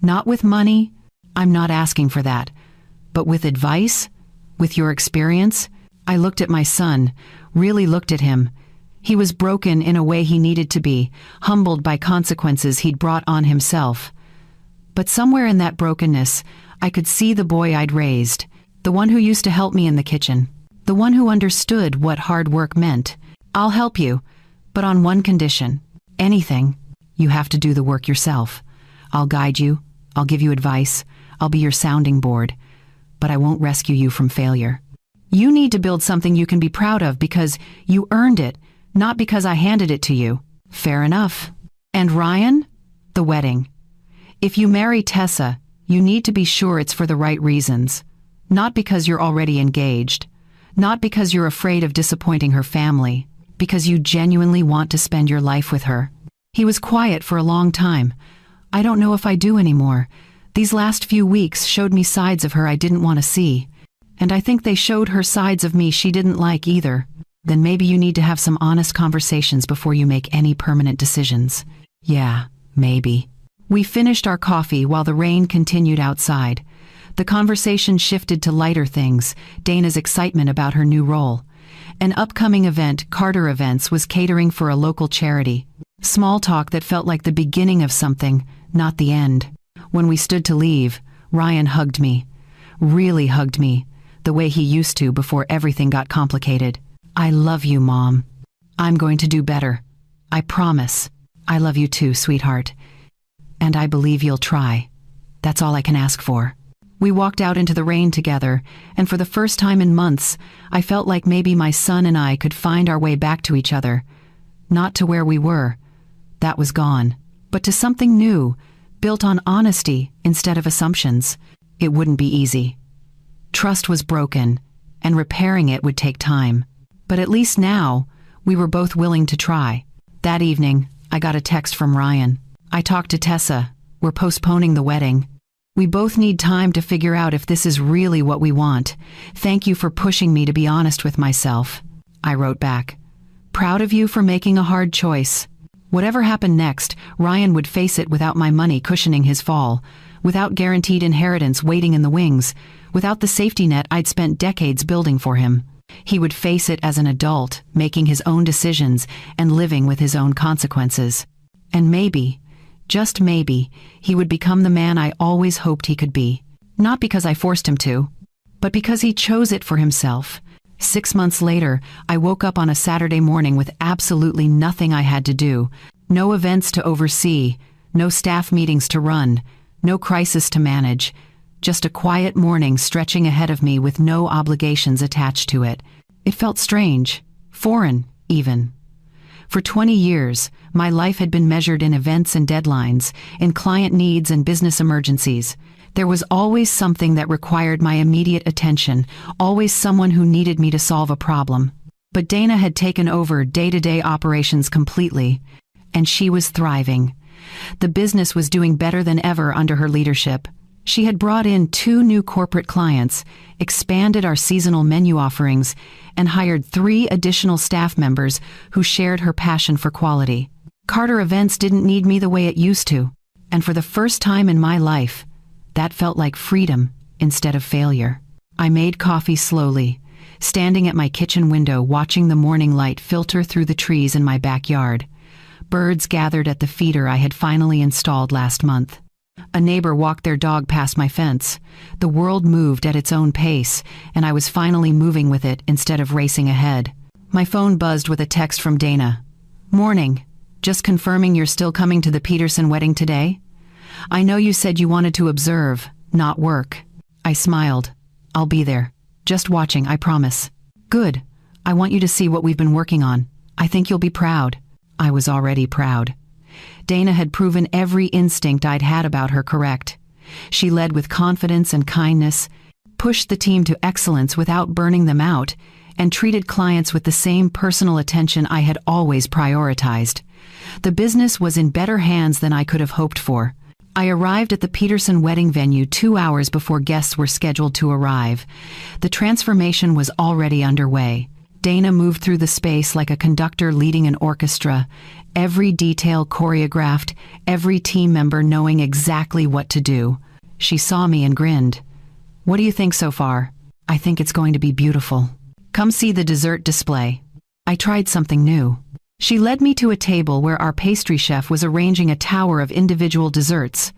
Not with money. I'm not asking for that. But with advice? With your experience? I looked at my son, really looked at him. He was broken in a way he needed to be, humbled by consequences he'd brought on himself. But somewhere in that brokenness, I could see the boy I'd raised, the one who used to help me in the kitchen, the one who understood what hard work meant. I'll help you, but on one condition. Anything. You have to do the work yourself. I'll guide you, I'll give you advice, I'll be your sounding board, but I won't rescue you from failure. You need to build something you can be proud of because you earned it, not because I handed it to you. Fair enough. And Ryan? The wedding. If you marry Tessa, you need to be sure it's for the right reasons. Not because you're already engaged. Not because you're afraid of disappointing her family. Because you genuinely want to spend your life with her. He was quiet for a long time. I don't know if I do anymore. These last few weeks showed me sides of her I didn't want to see. And I think they showed her sides of me she didn't like either. Then maybe you need to have some honest conversations before you make any permanent decisions. Yeah, maybe. We finished our coffee while the rain continued outside. The conversation shifted to lighter things, Dana's excitement about her new role. An upcoming event, Carter Events, was catering for a local charity. Small talk that felt like the beginning of something, not the end. When we stood to leave, Ryan hugged me. Really hugged me, the way he used to before everything got complicated. I love you, Mom. I'm going to do better. I promise. I love you too, sweetheart. And I believe you'll try. That's all I can ask for. We walked out into the rain together, and for the first time in months, I felt like maybe my son and I could find our way back to each other. Not to where we were. That was gone. But to something new, built on honesty instead of assumptions. It wouldn't be easy. Trust was broken, and repairing it would take time. But at least now, we were both willing to try. That evening, I got a text from Ryan. I talked to Tessa. We're postponing the wedding. We both need time to figure out if this is really what we want. Thank you for pushing me to be honest with myself. I wrote back. Proud of you for making a hard choice. Whatever happened next, Ryan would face it without my money cushioning his fall, without guaranteed inheritance waiting in the wings, without the safety net I'd spent decades building for him. He would face it as an adult, making his own decisions and living with his own consequences. And maybe, just maybe, he would become the man I always hoped he could be. Not because I forced him to, but because he chose it for himself. 6 months later, I woke up on a Saturday morning with absolutely nothing I had to do. No events to oversee, no staff meetings to run, no crisis to manage. Just a quiet morning stretching ahead of me with no obligations attached to it. It felt strange, foreign, even. For 20 years, my life had been measured in events and deadlines, in client needs and business emergencies. There was always something that required my immediate attention, always someone who needed me to solve a problem. But Dana had taken over day-to-day operations completely, and she was thriving. The business was doing better than ever under her leadership. She had brought in 2 new corporate clients, expanded our seasonal menu offerings, and hired 3 additional staff members who shared her passion for quality. Carter Events didn't need me the way it used to, and for the first time in my life, that felt like freedom instead of failure. I made coffee slowly, standing at my kitchen window watching the morning light filter through the trees in my backyard. Birds gathered at the feeder I had finally installed last month. A neighbor walked their dog past my fence. The world moved at its own pace, and I was finally moving with it instead of racing ahead. My phone buzzed with a text from Dana. "Morning. Just confirming you're still coming to the Peterson wedding today? I know you said you wanted to observe, not work." I smiled. "I'll be there. Just watching, I promise." "Good. I want you to see what we've been working on. I think you'll be proud." I was already proud. Dana had proven every instinct I'd had about her correct. She led with confidence and kindness, pushed the team to excellence without burning them out, and treated clients with the same personal attention I had always prioritized. The business was in better hands than I could have hoped for. I arrived at the Peterson wedding venue 2 hours before guests were scheduled to arrive. The transformation was already underway. Dana moved through the space like a conductor leading an orchestra, every detail choreographed, every team member knowing exactly what to do. She saw me and grinned. "What do you think so far?" "I think it's going to be beautiful. Come see the dessert display." I tried something new. She led me to a table where our pastry chef was arranging a tower of individual desserts,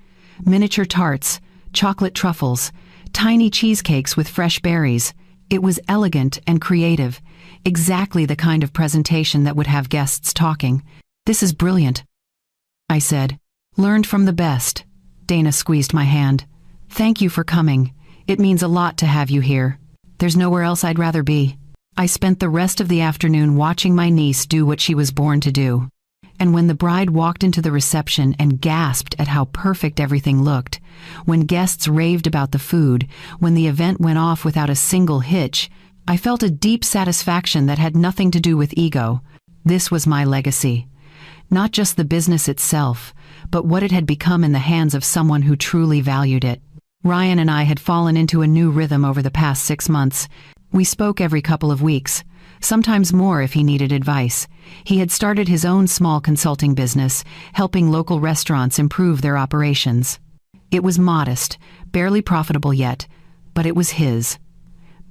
miniature tarts, chocolate truffles, tiny cheesecakes with fresh berries. It was elegant and creative, exactly the kind of presentation that would have guests talking. "This is brilliant," I said. "Learned from the best." Dana squeezed my hand. "Thank you for coming. It means a lot to have you here. There's nowhere else I'd rather be." I spent the rest of the afternoon watching my niece do what she was born to do. And when the bride walked into the reception and gasped at how perfect everything looked, when guests raved about the food, when the event went off without a single hitch, I felt a deep satisfaction that had nothing to do with ego. This was my legacy. Not just the business itself, but what it had become in the hands of someone who truly valued it. Ryan and I had fallen into a new rhythm over the past 6 months. We spoke every couple of weeks, sometimes more if he needed advice. He had started his own small consulting business, helping local restaurants improve their operations. It was modest, barely profitable yet, but it was his.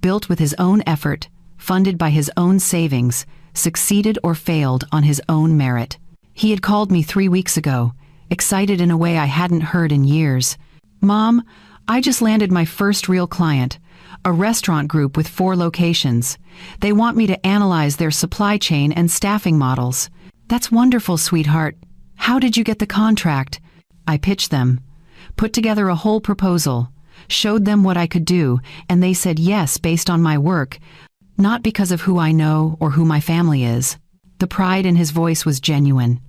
Built with his own effort, funded by his own savings, succeeded or failed on his own merit. He had called me 3 weeks ago, excited in a way I hadn't heard in years. "Mom, I just landed my first real client. A restaurant group with 4 locations. They want me to analyze their supply chain and staffing models." "That's wonderful, sweetheart. How did you get the contract?" I pitched them, put together a whole proposal, showed them what I could do, and they said yes based on my work, not because of who I know or who my family is. The pride in his voice was genuine.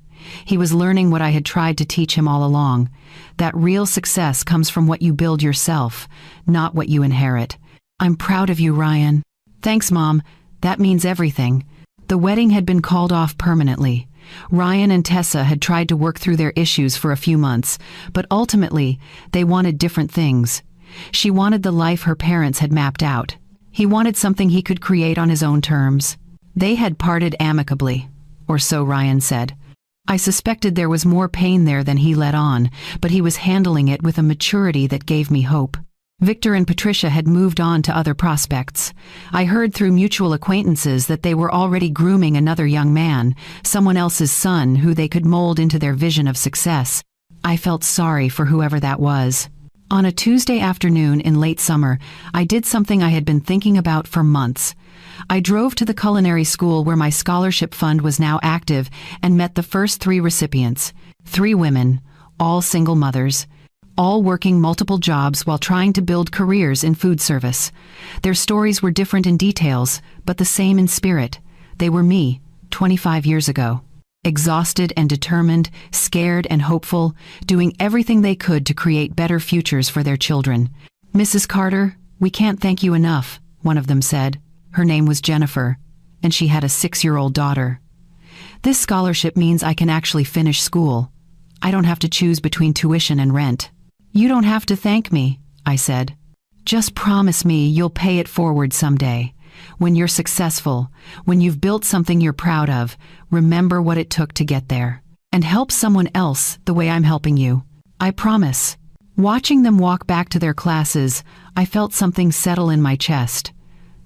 He was learning what I had tried to teach him all along, that real success comes from what you build yourself, not what you inherit. "I'm proud of you, Ryan." "Thanks, Mom. That means everything." The wedding had been called off permanently. Ryan and Tessa had tried to work through their issues for a few months, but ultimately, they wanted different things. She wanted the life her parents had mapped out. He wanted something he could create on his own terms. They had parted amicably, or so Ryan said. I suspected there was more pain there than he let on, but he was handling it with a maturity that gave me hope. Victor and Patricia had moved on to other prospects. I heard through mutual acquaintances that they were already grooming another young man, someone else's son who they could mold into their vision of success. I felt sorry for whoever that was. On a Tuesday afternoon in late summer, I did something I had been thinking about for months. I drove to the culinary school where my scholarship fund was now active and met the first 3 recipients, 3 women, all single mothers, all working multiple jobs while trying to build careers in food service. Their stories were different in details, but the same in spirit. They were me, 25 years ago. Exhausted and determined, scared and hopeful, doing everything they could to create better futures for their children. "Mrs. Carter, we can't thank you enough," one of them said. Her name was Jennifer, and she had a 6-year-old daughter. "This scholarship means I can actually finish school. I don't have to choose between tuition and rent." "You don't have to thank me," I said. "Just promise me you'll pay it forward someday. When you're successful, when you've built something you're proud of, remember what it took to get there. And help someone else the way I'm helping you. I promise." Watching them walk back to their classes, I felt something settle in my chest.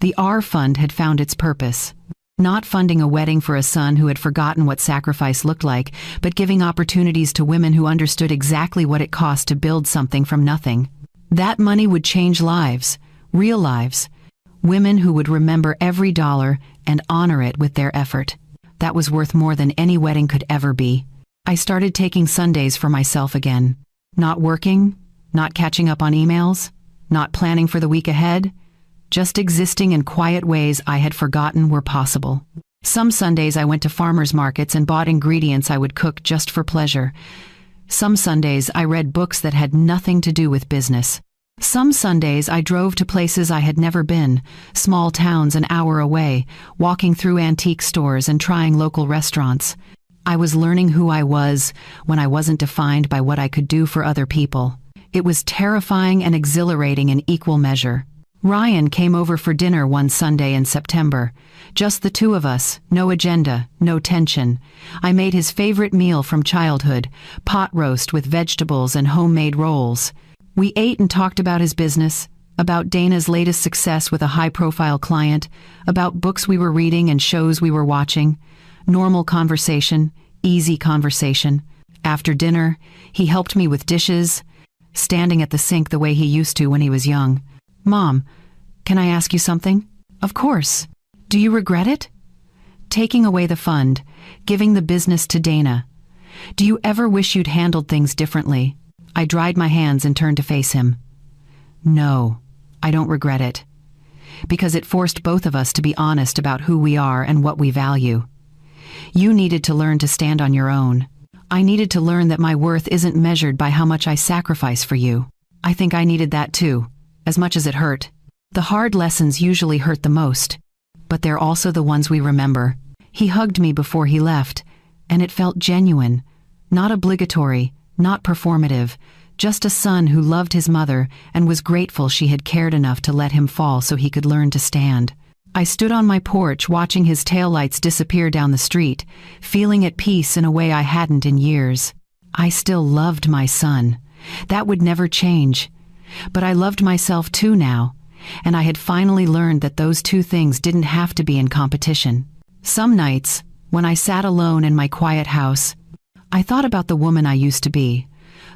The R Fund had found its purpose. Not funding a wedding for a son who had forgotten what sacrifice looked like, but giving opportunities to women who understood exactly what it cost to build something from nothing. That money would change lives, real lives. Women who would remember every dollar and honor it with their effort. That was worth more than any wedding could ever be. I started taking Sundays for myself again. Not working, not catching up on emails, not planning for the week ahead, just existing in quiet ways I had forgotten were possible. Some Sundays I went to farmers markets and bought ingredients I would cook just for pleasure. Some Sundays I read books that had nothing to do with business. Some Sundays I drove to places I had never been, small towns an hour away, walking through antique stores and trying local restaurants. I was learning who I was when I wasn't defined by what I could do for other people. It was terrifying and exhilarating in equal measure. Ryan came over for dinner one Sunday in September. Just the two of us, no agenda, no tension. I made his favorite meal from childhood, pot roast with vegetables and homemade rolls. We ate and talked about his business, about Dana's latest success with a high-profile client, about books we were reading and shows we were watching. Normal conversation, easy conversation. After dinner, he helped me with dishes, standing at the sink the way he used to when he was young. "Mom, can I ask you something?" "Of course." "Do you regret it?" Taking away the fund, giving the business to Dana. "Do you ever wish you'd handled things differently?" I dried my hands and turned to face him. "No, I don't regret it. Because it forced both of us to be honest about who we are and what we value. You needed to learn to stand on your own. I needed to learn that my worth isn't measured by how much I sacrifice for you. I think I needed that too, as much as it hurt. The hard lessons usually hurt the most, but they're also the ones we remember." He hugged me before he left, and it felt genuine, not obligatory, not performative, just a son who loved his mother and was grateful she had cared enough to let him fall so he could learn to stand. I stood on my porch watching his taillights disappear down the street, feeling at peace in a way I hadn't in years. I still loved my son. That would never change. But I loved myself too now, and I had finally learned that those two things didn't have to be in competition. Some nights, when I sat alone in my quiet house, I thought about the woman I used to be,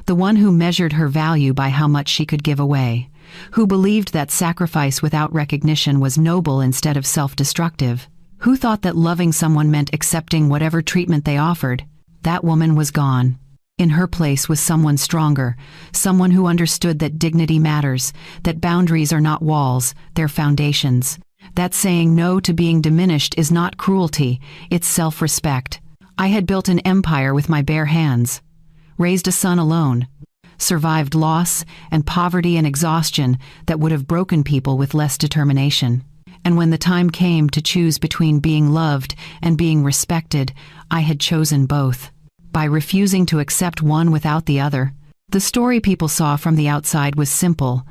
the one who measured her value by how much she could give away, who believed that sacrifice without recognition was noble instead of self-destructive, who thought that loving someone meant accepting whatever treatment they offered. That woman was gone. In her place was someone stronger, someone who understood that dignity matters, that boundaries are not walls, they're foundations. That saying no to being diminished is not cruelty, it's self-respect. I had built an empire with my bare hands, raised a son alone, survived loss and poverty and exhaustion that would have broken people with less determination. And when the time came to choose between being loved and being respected, I had chosen both. By refusing to accept one without the other. The story people saw from the outside was simple: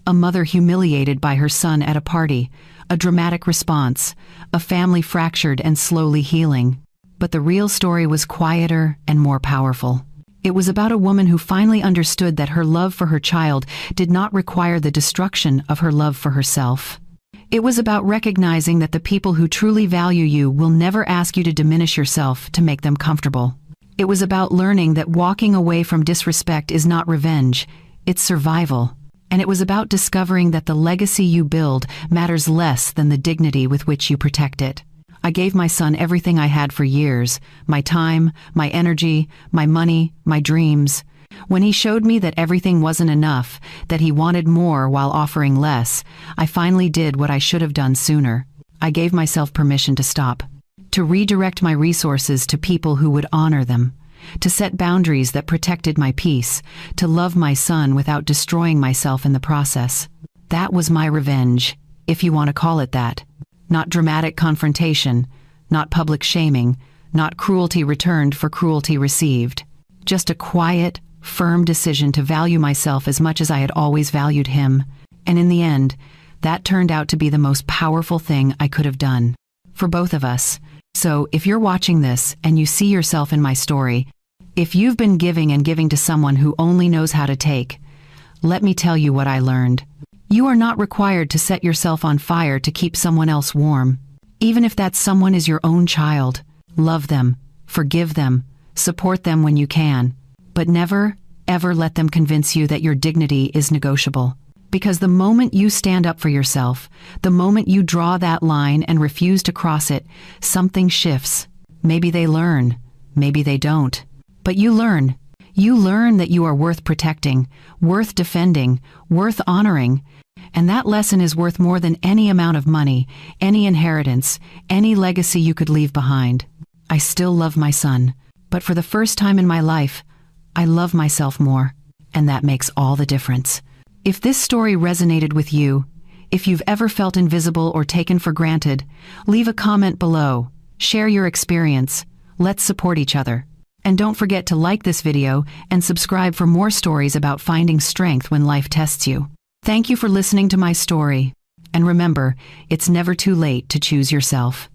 a mother humiliated by her son at a party, a dramatic response, a family fractured and slowly healing. But the real story was quieter and more powerful. It was about a woman who finally understood that her love for her child did not require the destruction of her love for herself. It was about recognizing that the people who truly value you will never ask you to diminish yourself to make them comfortable. It was about learning that walking away from disrespect is not revenge, it's survival. And it was about discovering that the legacy you build matters less than the dignity with which you protect it. I gave my son everything I had for years: my time, my energy, my money, my dreams. When he showed me that everything wasn't enough, that he wanted more while offering less, I finally did what I should have done sooner. I gave myself permission to stop, to redirect my resources to people who would honor them, to set boundaries that protected my peace, to love my son without destroying myself in the process. That was my revenge, if you want to call it that. Not dramatic confrontation, not public shaming, not cruelty returned for cruelty received. Just a quiet, firm decision to value myself as much as I had always valued him. And in the end, that turned out to be the most powerful thing I could have done. For both of us. So, if you're watching this and you see yourself in my story, if you've been giving and giving to someone who only knows how to take, let me tell you what I learned. You are not required to set yourself on fire to keep someone else warm. Even if that someone is your own child, love them, forgive them, support them when you can, but never, ever let them convince you that your dignity is negotiable. Because the moment you stand up for yourself, the moment you draw that line and refuse to cross it, something shifts. Maybe they learn, maybe they don't. But you learn. You learn that you are worth protecting, worth defending, worth honoring. And that lesson is worth more than any amount of money, any inheritance, any legacy you could leave behind. I still love my son, but for the first time in my life, I love myself more, and that makes all the difference. If this story resonated with you, if you've ever felt invisible or taken for granted, leave a comment below, share your experience, let's support each other. And don't forget to like this video and subscribe for more stories about finding strength when life tests you. Thank you for listening to my story. And remember, it's never too late to choose yourself.